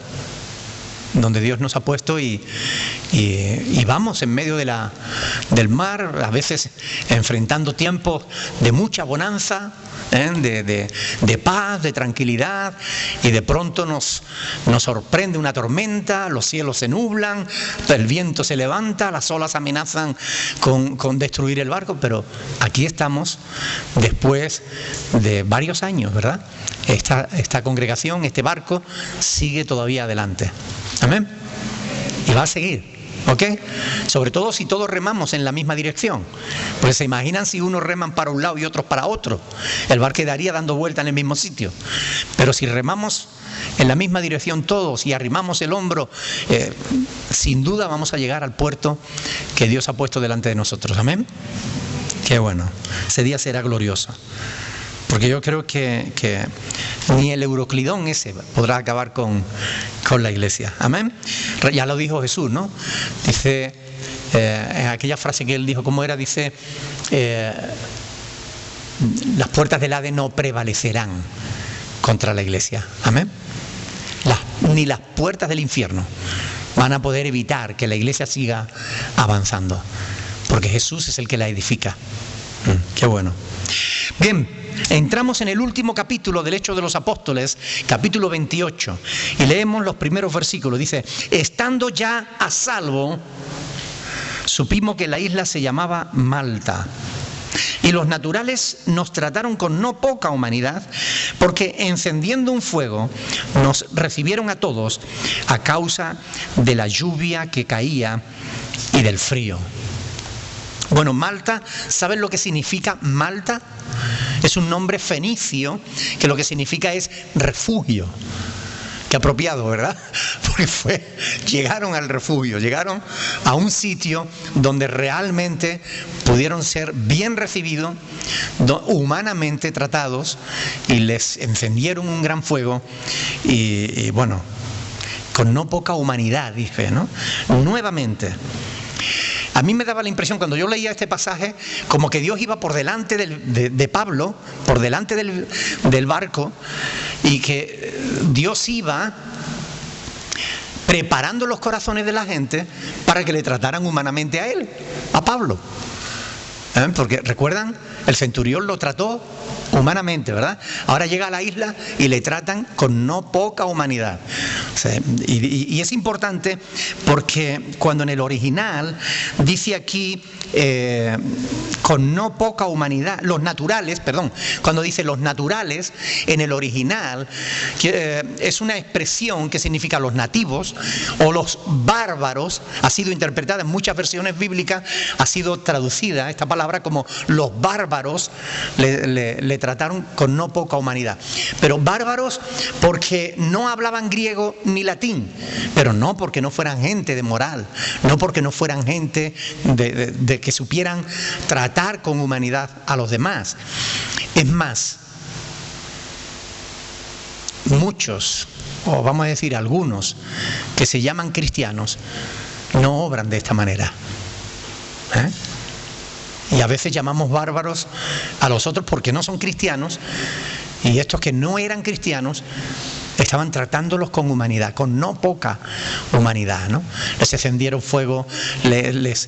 Donde Dios nos ha puesto y vamos en medio del mar, a veces enfrentando tiempos de mucha bonanza, de paz, de tranquilidad, y de pronto nos sorprende una tormenta, los cielos se nublan, el viento se levanta, las olas amenazan con destruir el barco, pero aquí estamos después de varios años, ¿verdad? Esta congregación, este barco sigue todavía adelante. Amén. Y va a seguir, ¿ok? Sobre todo si todos remamos en la misma dirección. Porque se imaginan si unos reman para un lado y otros para otro. El barco quedaría dando vuelta en el mismo sitio. Pero si remamos en la misma dirección todos y arrimamos el hombro, sin duda vamos a llegar al puerto que Dios ha puesto delante de nosotros. Amén. Qué bueno. Ese día será glorioso. Porque yo creo que ni el euroclidón ese podrá acabar con la iglesia. Amén. Ya lo dijo Jesús, ¿no? Dice, en aquella frase que él dijo, ¿cómo era? Dice, las puertas del Hades no prevalecerán contra la iglesia. Amén. Ni las puertas del infierno van a poder evitar que la iglesia siga avanzando. Porque Jesús es el que la edifica. Qué bueno. Bien. Entramos en el último capítulo del Hechos de los Apóstoles, capítulo 28, y leemos los primeros versículos. Dice, estando ya a salvo, supimos que la isla se llamaba Malta. Y los naturales nos trataron con no poca humanidad, porque encendiendo un fuego nos recibieron a todos a causa de la lluvia que caía y del frío. Bueno, Malta, ¿saben lo que significa Malta? Es un nombre fenicio que lo que significa es refugio. Qué apropiado, ¿verdad? Porque llegaron al refugio, llegaron a un sitio donde realmente pudieron ser bien recibidos, humanamente tratados, y les encendieron un gran fuego y bueno, con no poca humanidad, dice, ¿no? Nuevamente. A mí me daba la impresión, cuando yo leía este pasaje, como que Dios iba por delante de Pablo, por delante del barco, y que Dios iba preparando los corazones de la gente para que le trataran humanamente a él, a Pablo. Porque recuerdan, el centurión lo trató humanamente, ¿verdad? Ahora llega a la isla y le tratan con no poca humanidad. O sea, y es importante porque cuando en el original dice aquí con no poca humanidad, los naturales, perdón, cuando dice los naturales, en el original es una expresión que significa los nativos o los bárbaros. Ha sido interpretada en muchas versiones bíblicas, ha sido traducida esta palabra como los bárbaros le trataron con no poca humanidad. Pero bárbaros porque no hablaban griego ni latín, pero no porque no fueran gente de moral, no porque no fueran gente de que supieran tratar con humanidad a los demás. Es más, muchos, o vamos a decir algunos, que se llaman cristianos, no obran de esta manera. Y a veces llamamos bárbaros a los otros porque no son cristianos, y estos que no eran cristianos estaban tratándolos con humanidad, con no poca humanidad, ¿no? Les encendieron fuego, les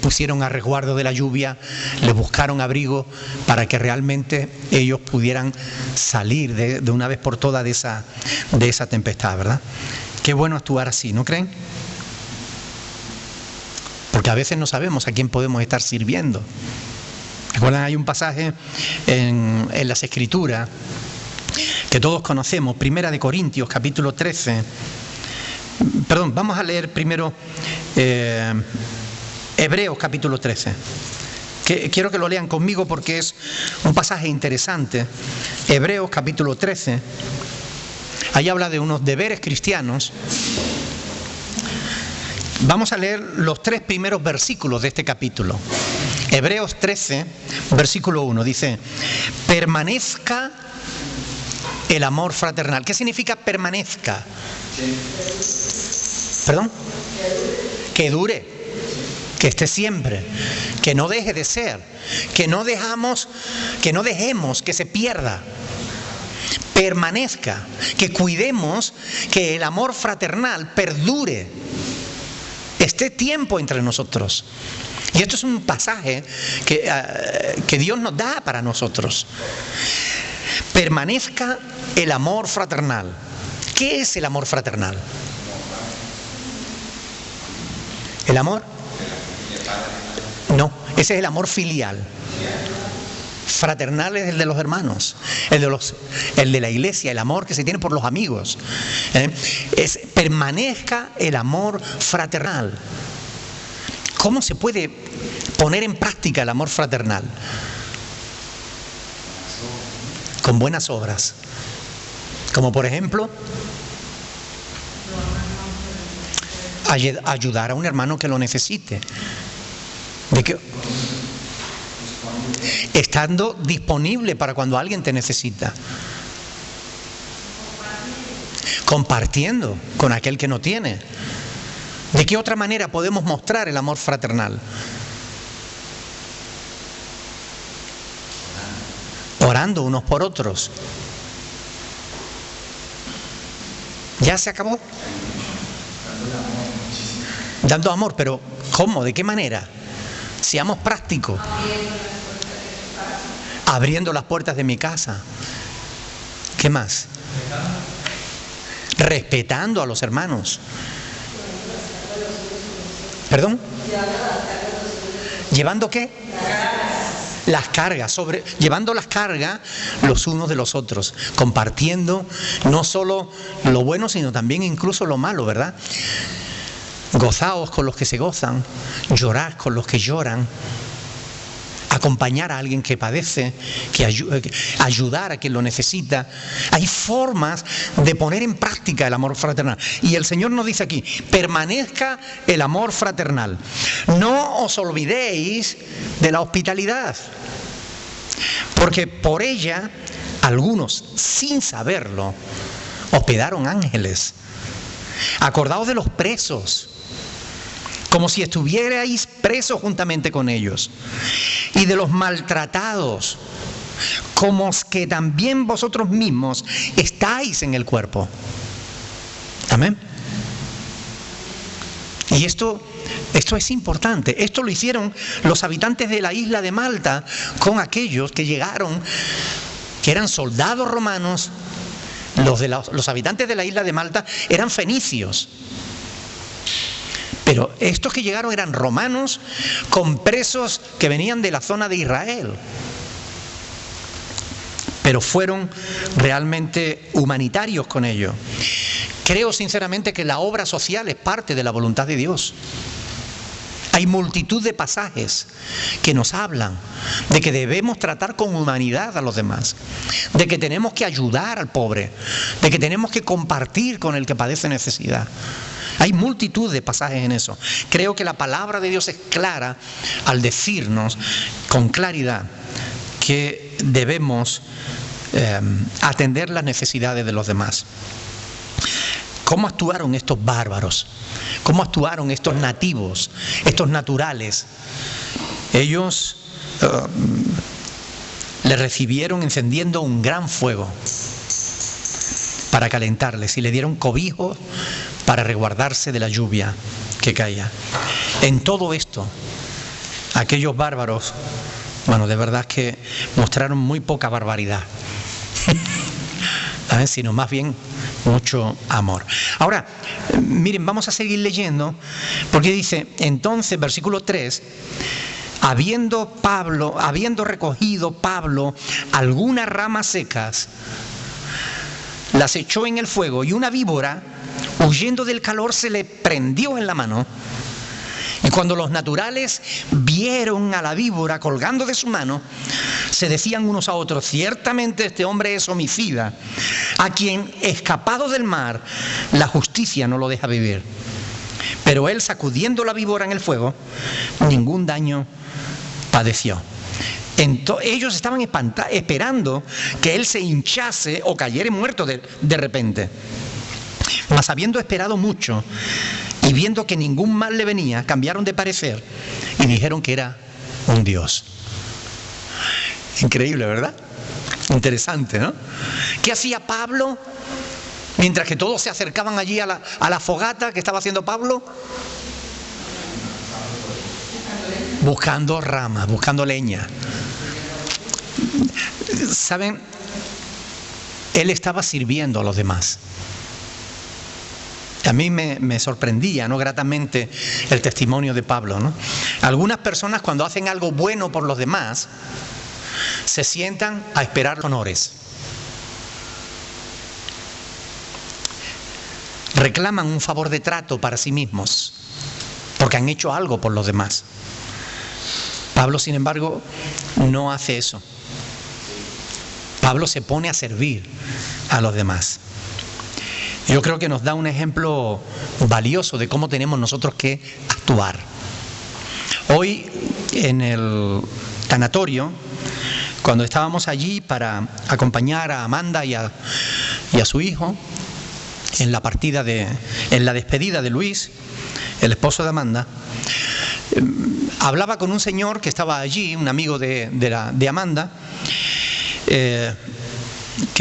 pusieron a resguardo de la lluvia, les buscaron abrigo para que realmente ellos pudieran salir de una vez por todas de esa tempestad, ¿verdad? Qué bueno actuar así, ¿no creen? Porque a veces no sabemos a quién podemos estar sirviendo. ¿Recuerdan? Hay un pasaje en las Escrituras que todos conocemos, 1 Corintios capítulo 13. Perdón, vamos a leer primero Hebreos capítulo 13. Quiero que lo lean conmigo porque es un pasaje interesante. Hebreos capítulo 13. Ahí habla de unos deberes cristianos. Vamos a leer los 3 primeros versículos de este capítulo. Hebreos 13, versículo 1, dice: permanezca el amor fraternal. ¿Qué significa permanezca? ¿Perdón? Que dure, que esté siempre, que no deje de ser, que no dejemos que se pierda. Permanezca, que cuidemos que el amor fraternal perdure, esté tiempo entre nosotros. Y esto es un pasaje que Dios nos da para nosotros. Permanezca el amor fraternal. ¿Qué es el amor fraternal? ¿El amor? No, ese es el amor filial. Fraternal es el de los hermanos, el de la iglesia, el amor que se tiene por los amigos. Permanezca el amor fraternal. ¿Cómo se puede poner en práctica el amor fraternal? Con buenas obras. Como por ejemplo, ayudar a un hermano que lo necesite. Estando disponible para cuando alguien te necesita. Compartiendo con aquel que no tiene. ¿De qué otra manera podemos mostrar el amor fraternal? Orando unos por otros. ¿Ya se acabó? Dando amor, pero ¿cómo? ¿De qué manera? Seamos prácticos. Abriendo las puertas de mi casa. ¿Qué más? Respetando a los hermanos. ¿Perdón? ¿Llevando qué? Las cargas, llevando las cargas los unos de los otros, compartiendo no solo lo bueno, sino también incluso lo malo, ¿verdad? Gozaos con los que se gozan, llorad con los que lloran, acompañar a alguien que padece, ayudar a quien lo necesita. Hay formas de poner en práctica el amor fraternal. Y el Señor nos dice aquí, permanezca el amor fraternal. No os olvidéis de la hospitalidad, porque por ella algunos, sin saberlo, hospedaron ángeles. Acordaos de los presos, como si estuvierais presos juntamente con ellos, y de los maltratados, como que también vosotros mismos estáis en el cuerpo. Amén. Y esto es importante. Esto lo hicieron los habitantes de la isla de Malta con aquellos que llegaron, que eran soldados romanos. Los habitantes de la isla de Malta eran fenicios. Pero estos que llegaron eran romanos con presos que venían de la zona de Israel. Pero fueron realmente humanitarios con ello. Creo sinceramente que la obra social es parte de la voluntad de Dios. Hay multitud de pasajes que nos hablan de que debemos tratar con humanidad a los demás, de que tenemos que ayudar al pobre, de que tenemos que compartir con el que padece necesidad. Hay multitud de pasajes en eso. Creo que la palabra de Dios es clara al decirnos con claridad que debemos atender las necesidades de los demás. ¿Cómo actuaron estos bárbaros? ¿Cómo actuaron estos nativos, estos naturales? Ellos le recibieron encendiendo un gran fuego para calentarles y le dieron cobijo para resguardarse de la lluvia que caía. En todo esto, aquellos bárbaros, bueno, de verdad que mostraron muy poca barbaridad, sino más bien mucho amor. Ahora, miren, vamos a seguir leyendo, porque dice, entonces, versículo 3, habiendo recogido Pablo algunas ramas secas, las echó en el fuego, y una víbora, huyendo del calor, se le prendió en la mano. Y cuando los naturales vieron a la víbora colgando de su mano, se decían unos a otros, ciertamente este hombre es homicida, a quien, escapado del mar, la justicia no lo deja vivir. Pero él, sacudiendo la víbora en el fuego, ningún daño padeció. Ellos estaban esperando que él se hinchase o cayera muerto de repente. Mas habiendo esperado mucho y viendo que ningún mal le venía, cambiaron de parecer y dijeron que era un dios. Increíble, ¿verdad? Interesante, ¿no? ¿Qué hacía Pablo mientras que todos se acercaban allí a la fogata que estaba haciendo Pablo? Buscando ramas, buscando leña. ¿Saben? Él estaba sirviendo a los demás. A mí me sorprendía, ¿no?, gratamente el testimonio de Pablo, ¿no? Algunas personas, cuando hacen algo bueno por los demás, se sientan a esperar honores. Reclaman un favor de trato para sí mismos, porque han hecho algo por los demás. Pablo, sin embargo, no hace eso. Pablo se pone a servir a los demás. Yo creo que nos da un ejemplo valioso de cómo tenemos nosotros que actuar. Hoy, en el tanatorio, cuando estábamos allí para acompañar a Amanda y a su hijo en la despedida de Luis, el esposo de Amanda, hablaba con un señor que estaba allí, un amigo de Amanda, que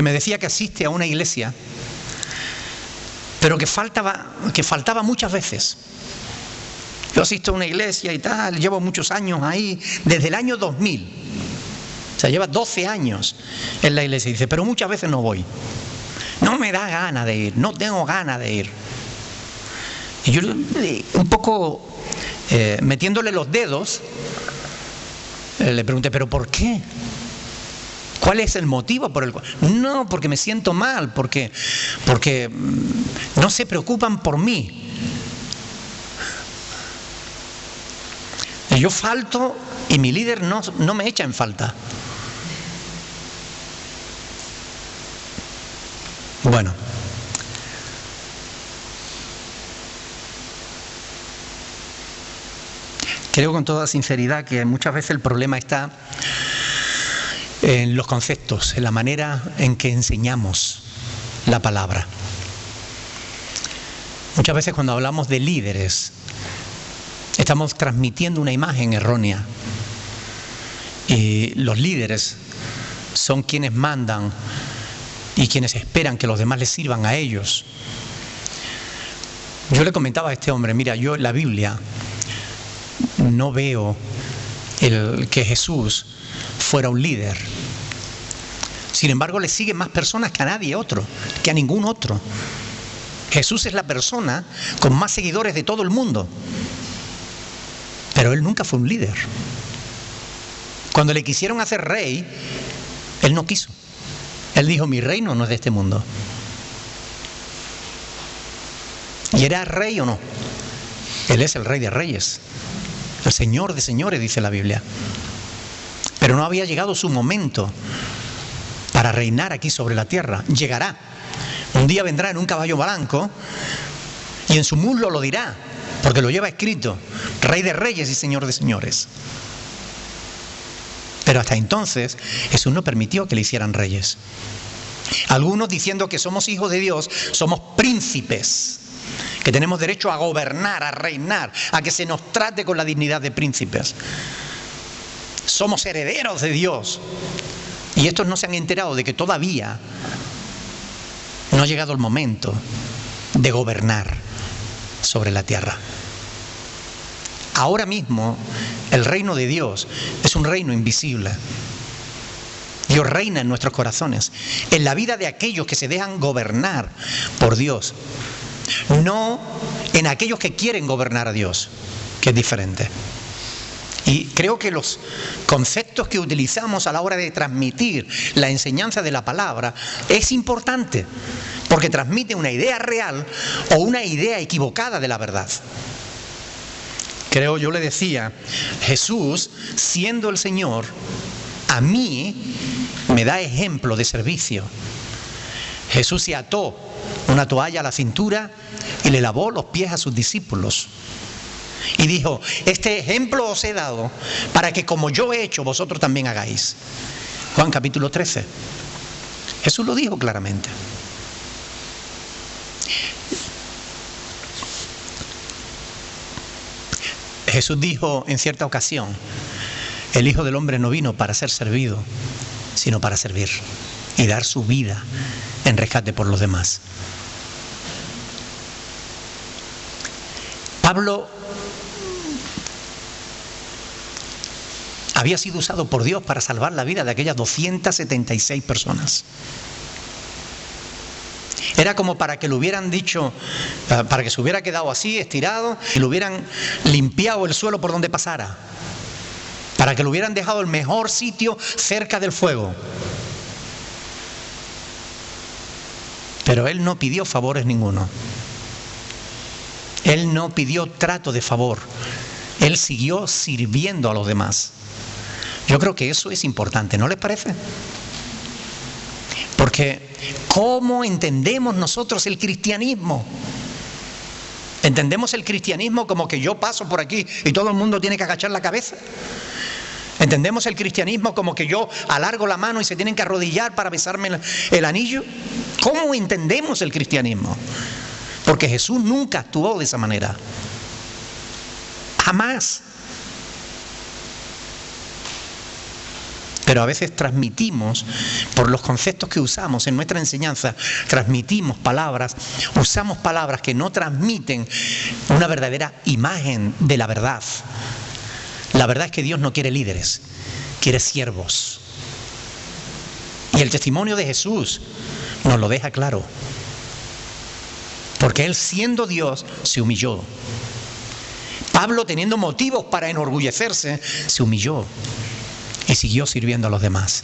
me decía que asiste a una iglesia, pero que faltaba muchas veces. Yo asisto a una iglesia y tal, llevo muchos años ahí, desde el año 2000. O sea, lleva 12 años en la iglesia. Y dice, pero muchas veces no voy. No me da gana de ir, no tengo ganas de ir. Y yo un poco metiéndole los dedos, le pregunté, ¿pero por qué? ¿Cuál es el motivo por el cual? No, porque me siento mal, porque no se preocupan por mí. Y yo falto y mi líder no me echa en falta. Bueno, creo con toda sinceridad que muchas veces el problema está en los conceptos, en la manera en que enseñamos la palabra. Muchas veces cuando hablamos de líderes, estamos transmitiendo una imagen errónea. Y los líderes son quienes mandan y quienes esperan que los demás les sirvan a ellos. Yo le comentaba a este hombre, mira, yo en la Biblia no veo que Jesús fuera un líder. Sin embargo, le siguen más personas que a nadie otro, que a ningún otro. Jesús es la persona con más seguidores de todo el mundo. Pero él nunca fue un líder. Cuando le quisieron hacer rey, él no quiso. Él dijo, mi reino no es de este mundo. ¿Y era rey o no? Él es el rey de reyes, el señor de señores, dice la Biblia. Pero no había llegado su momento para reinar aquí sobre la tierra. Llegará. Un día vendrá en un caballo blanco y en su muslo lo dirá, porque lo lleva escrito, Rey de reyes y Señor de señores. Pero hasta entonces Jesús no permitió que le hicieran reyes. Algunos, diciendo que somos hijos de Dios, somos príncipes, que tenemos derecho a gobernar, a reinar, a que se nos trate con la dignidad de príncipes. Somos herederos de Dios. Y estos no se han enterado de que todavía no ha llegado el momento de gobernar sobre la tierra. Ahora mismo el reino de Dios es un reino invisible. Dios reina en nuestros corazones, en la vida de aquellos que se dejan gobernar por Dios, no en aquellos que quieren gobernar a Dios, que es diferente. Y creo que los conceptos que utilizamos a la hora de transmitir la enseñanza de la palabra es importante, porque transmite una idea real o una idea equivocada de la verdad. Creo, yo le decía, Jesús, siendo el Señor, a mí me da ejemplo de servicio. Jesús se ató una toalla a la cintura y le lavó los pies a sus discípulos. Y dijo, este ejemplo os he dado para que como yo he hecho, vosotros también hagáis. Juan capítulo 13. Jesús lo dijo claramente. Jesús dijo en cierta ocasión, el Hijo del Hombre no vino para ser servido, sino para servir y dar su vida en rescate por los demás. Pablo había sido usado por Dios para salvar la vida de aquellas 276 personas. Era como para que lo hubieran dicho, para que se hubiera quedado así, estirado, y le hubieran limpiado el suelo por donde pasara. Para que lo hubieran dejado el mejor sitio cerca del fuego. Pero él no pidió favores ninguno. Él no pidió trato de favor. Él siguió sirviendo a los demás. Yo creo que eso es importante, ¿no les parece? Porque ¿cómo entendemos nosotros el cristianismo? ¿Entendemos el cristianismo como que yo paso por aquí y todo el mundo tiene que agachar la cabeza? ¿Entendemos el cristianismo como que yo alargo la mano y se tienen que arrodillar para besarme el anillo? ¿Cómo entendemos el cristianismo? Porque Jesús nunca actuó de esa manera. Jamás. Pero a veces transmitimos, por los conceptos que usamos en nuestra enseñanza, transmitimos palabras, usamos palabras que no transmiten una verdadera imagen de la verdad. La verdad es que Dios no quiere líderes, quiere siervos. Y el testimonio de Jesús nos lo deja claro. Porque Él, siendo Dios, se humilló. Pablo, teniendo motivos para enorgullecerse, se humilló y siguió sirviendo a los demás.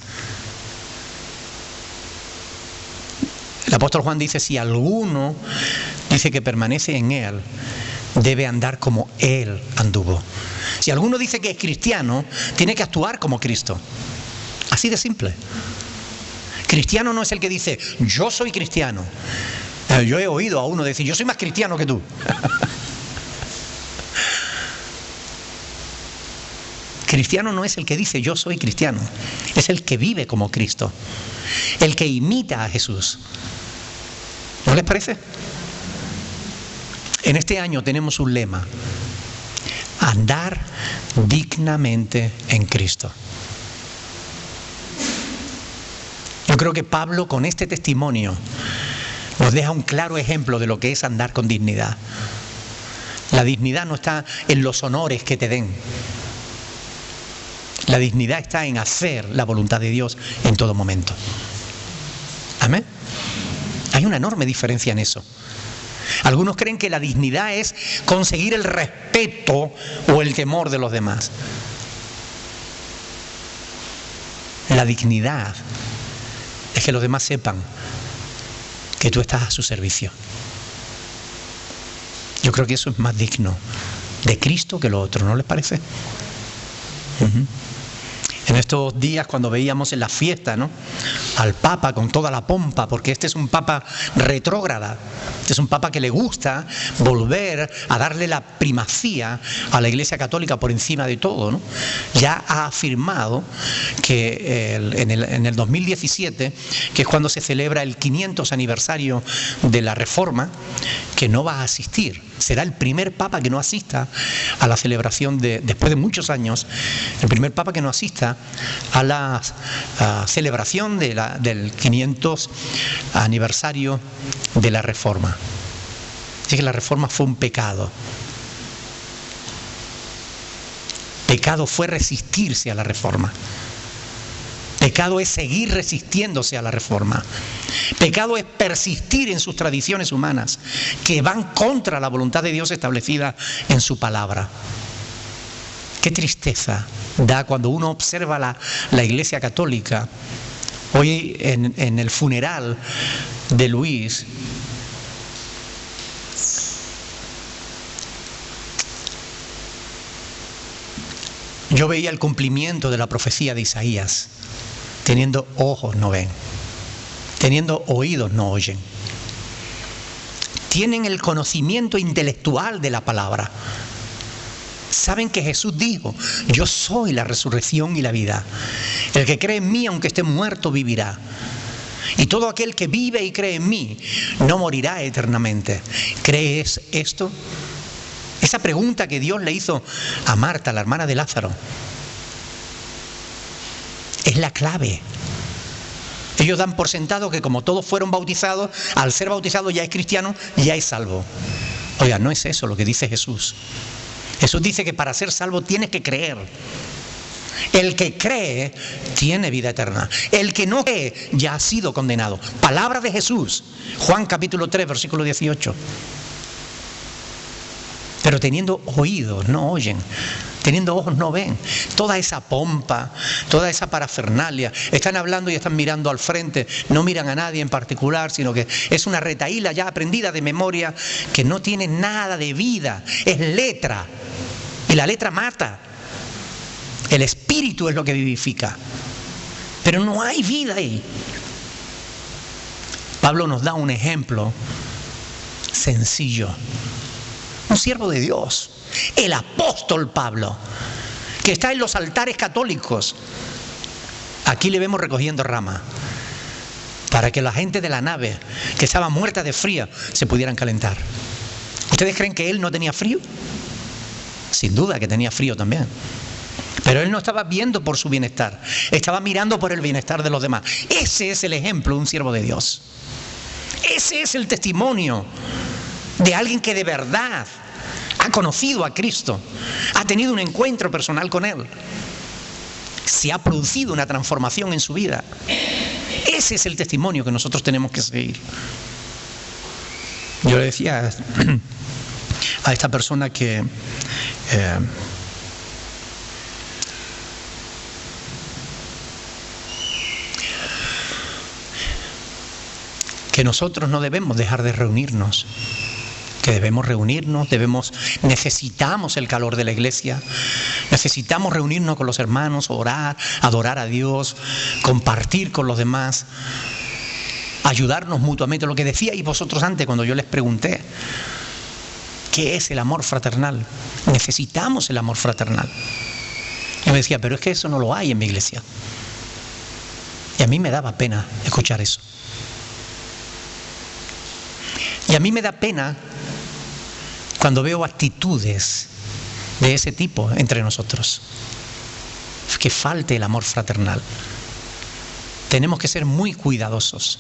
El apóstol Juan dice, si alguno dice que permanece en Él debe andar como Él anduvo. Si alguno dice que es cristiano, tiene que actuar como Cristo. Así de simple. Cristiano no es el que dice, yo soy cristiano. Yo he oído a uno decir, yo soy más cristiano que tú. Cristiano no es el que dice, yo soy cristiano. Es el que vive como Cristo. El que imita a Jesús. ¿No les parece? En este año tenemos un lema: andar dignamente en Cristo. Yo creo que Pablo, con este testimonio, nos deja un claro ejemplo de lo que es andar con dignidad. La dignidad no está en los honores que te den. La dignidad está en hacer la voluntad de Dios en todo momento. ¿Amén? Hay una enorme diferencia en eso. Algunos creen que la dignidad es conseguir el respeto o el temor de los demás. La dignidad es que los demás sepan que tú estás a su servicio. Yo creo que eso es más digno de Cristo que lo otro, ¿no les parece? En estos días, cuando veíamos en la fiesta, ¿no?, al Papa con toda la pompa, porque este es un Papa retrógrada, este es un Papa que le gusta volver a darle la primacía a la Iglesia Católica por encima de todo, ¿no? Ya ha afirmado que en el 2017, que es cuando se celebra el 500 aniversario de la Reforma, que no va a asistir. Será el primer Papa que no asista a la celebración después de muchos años, el primer Papa que no asista a la celebración del 500 aniversario de la Reforma. Así que la Reforma fue un pecado. Pecado fue resistirse a la Reforma. Pecado es seguir resistiéndose a la Reforma. Pecado es persistir en sus tradiciones humanas que van contra la voluntad de Dios establecida en su palabra. Qué tristeza da cuando uno observa la Iglesia Católica. Hoy en el funeral de Luis, yo veía el cumplimiento de la profecía de Isaías. Teniendo ojos no ven, teniendo oídos no oyen. Tienen el conocimiento intelectual de la palabra. Saben que Jesús dijo, yo soy la resurrección y la vida. El que cree en mí, aunque esté muerto, vivirá. Y todo aquel que vive y cree en mí, no morirá eternamente. ¿Crees esto? Esa pregunta que Dios le hizo a Marta, la hermana de Lázaro, es la clave. Ellos dan por sentado que como todos fueron bautizados, al ser bautizado ya es cristiano, ya es salvo. Oiga, no es eso lo que dice Jesús. Jesús dice que para ser salvo tienes que creer. El que cree tiene vida eterna. El que no cree ya ha sido condenado. Palabra de Jesús. Juan capítulo 3, versículo 18. Pero teniendo oídos no oyen, teniendo ojos no ven. Toda esa pompa, toda esa parafernalia, están hablando y están mirando al frente, no miran a nadie en particular, sino que es una retahíla ya aprendida de memoria que no tiene nada de vida, es letra, y la letra mata. El espíritu es lo que vivifica, pero no hay vida ahí. Pablo nos da un ejemplo sencillo. Un siervo de Dios, el apóstol Pablo, que está en los altares católicos. Aquí le vemos recogiendo rama para que la gente de la nave, que estaba muerta de frío, se pudieran calentar. ¿Ustedes creen que él no tenía frío? Sin duda que tenía frío también. Pero él no estaba viendo por su bienestar, estaba mirando por el bienestar de los demás. Ese es el ejemplo de un siervo de Dios. Ese es el testimonio de alguien que de verdad ha conocido a Cristo, ha tenido un encuentro personal con Él, se ha producido una transformación en su vida. Ese es el testimonio que nosotros tenemos que seguir. Yo le decía a esta persona que nosotros no debemos dejar de reunirnos que debemos reunirnos, necesitamos el calor de la iglesia, necesitamos reunirnos con los hermanos, orar, adorar a Dios, compartir con los demás, ayudarnos mutuamente. Lo que decíais vosotros antes cuando yo les pregunté, ¿qué es el amor fraternal? Necesitamos el amor fraternal. Yo me decía, pero es que eso no lo hay en mi iglesia. Y a mí me daba pena escuchar eso. Y a mí me da pena cuando veo actitudes de ese tipo entre nosotros. Que falte el amor fraternal. Tenemos que ser muy cuidadosos,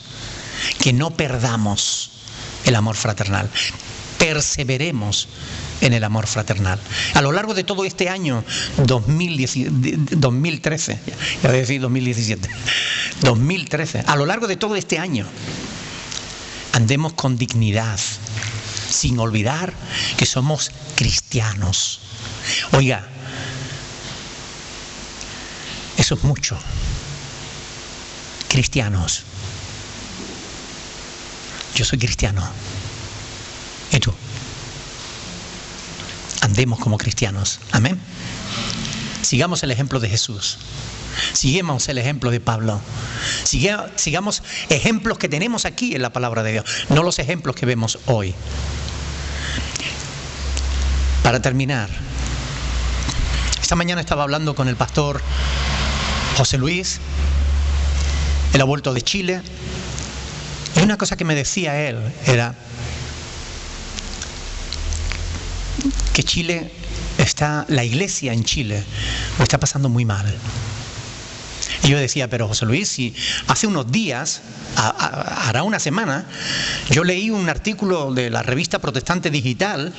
que no perdamos el amor fraternal. Perseveremos en el amor fraternal. A lo largo de todo este año 2013, ya voy a decir 2017, 2013, a lo largo de todo este año, andemos con dignidad, sin olvidar que somos cristianos. Oiga, eso es mucho. Cristianos. Yo soy cristiano. ¿Y tú? Andemos como cristianos. Amén. Sigamos el ejemplo de Jesús. Sigamos el ejemplo de Pablo. Sigamos ejemplos que tenemos aquí en la palabra de Dios, no los ejemplos que vemos hoy. Para terminar, esta mañana estaba hablando con el pastor José Luis. Él ha vuelto de Chile. Y una cosa que me decía él era que la iglesia en Chile lo está pasando muy mal. Y yo decía, pero José Luis, si hace unos días, hará una semana, yo leí un artículo de la revista Protestante Digital,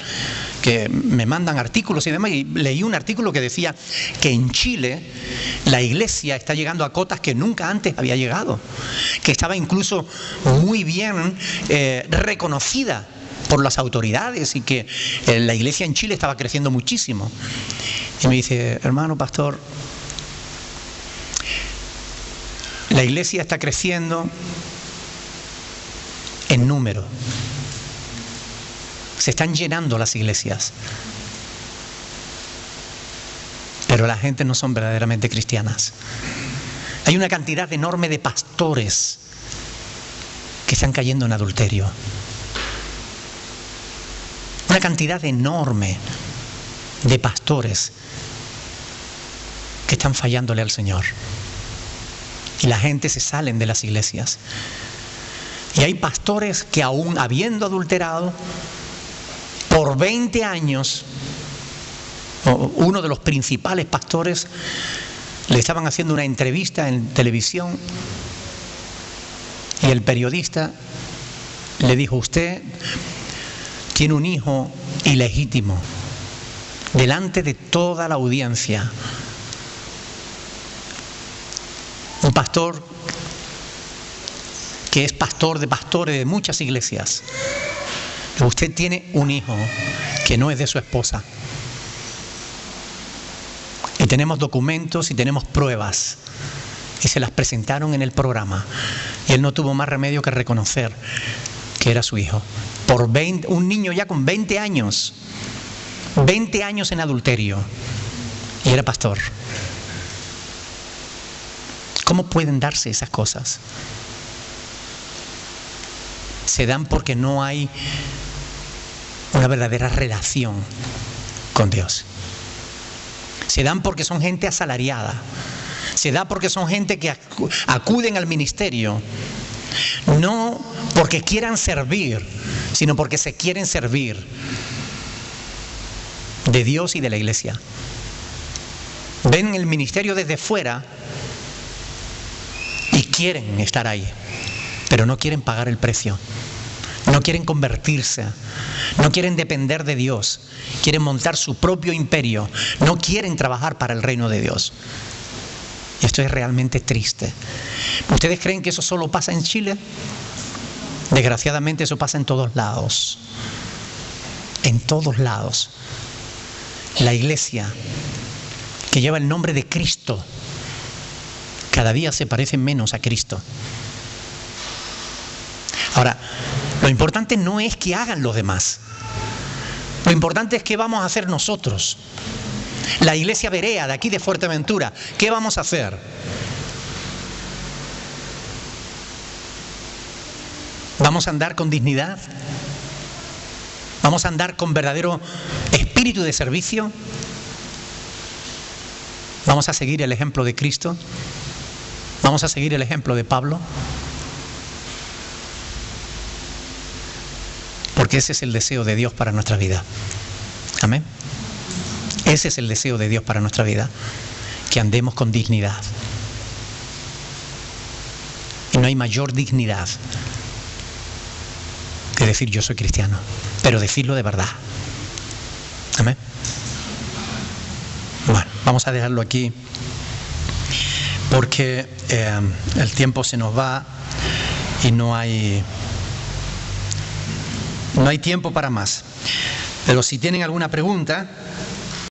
que me mandan artículos y demás, y leí un artículo que decía que en Chile la iglesia está llegando a cotas que nunca antes había llegado, que estaba incluso muy bien reconocida por las autoridades y que la iglesia en Chile estaba creciendo muchísimo. Y me dice, hermano pastor, la iglesia está creciendo en número. Se están llenando las iglesias. Pero la gente no son verdaderamente cristianas. Hay una cantidad enorme de pastores que están cayendo en adulterio. Una cantidad enorme de pastores que están fallándole al Señor. Y la gente se salen de las iglesias. Y hay pastores que aún habiendo adulterado por 20 años, uno de los principales pastores, le estaban haciendo una entrevista en televisión y el periodista le dijo, usted tiene un hijo ilegítimo delante de toda la audiencia. Un pastor que es pastor de pastores de muchas iglesias. Usted tiene un hijo que no es de su esposa. Y tenemos documentos y tenemos pruebas. Y se las presentaron en el programa. Y él no tuvo más remedio que reconocer que era su hijo. Un niño ya con 20 años. 20 años en adulterio. Y era pastor. ¿Cómo pueden darse esas cosas? Se dan porque no hay una verdadera relación con Dios. Se dan porque son gente asalariada. Se da porque son gente que acuden al ministerio, no porque quieran servir, sino porque se quieren servir de Dios y de la iglesia. Ven el ministerio desde fuera y quieren estar ahí, pero no quieren pagar el precio. No quieren convertirse, no quieren depender de Dios, quieren montar su propio imperio, no quieren trabajar para el reino de Dios. Y esto es realmente triste. ¿Ustedes creen que eso solo pasa en Chile? Desgraciadamente eso pasa en todos lados. En todos lados. La iglesia que lleva el nombre de Cristo cada día se parece menos a Cristo. Ahora, lo importante no es que hagan los demás. Lo importante es qué vamos a hacer nosotros. La iglesia Berea de aquí de Fuerteventura, ¿qué vamos a hacer? ¿Vamos a andar con dignidad? ¿Vamos a andar con verdadero espíritu de servicio? ¿Vamos a seguir el ejemplo de Cristo? ¿Vamos a seguir el ejemplo de Pablo? Porque ese es el deseo de Dios para nuestra vida. Amén. Ese es el deseo de Dios para nuestra vida. Que andemos con dignidad. Y no hay mayor dignidad que decir yo soy cristiano, pero decirlo de verdad. Amén. Bueno, vamos a dejarlo aquí porque el tiempo se nos va y no hay tiempo para más. Pero si tienen alguna pregunta,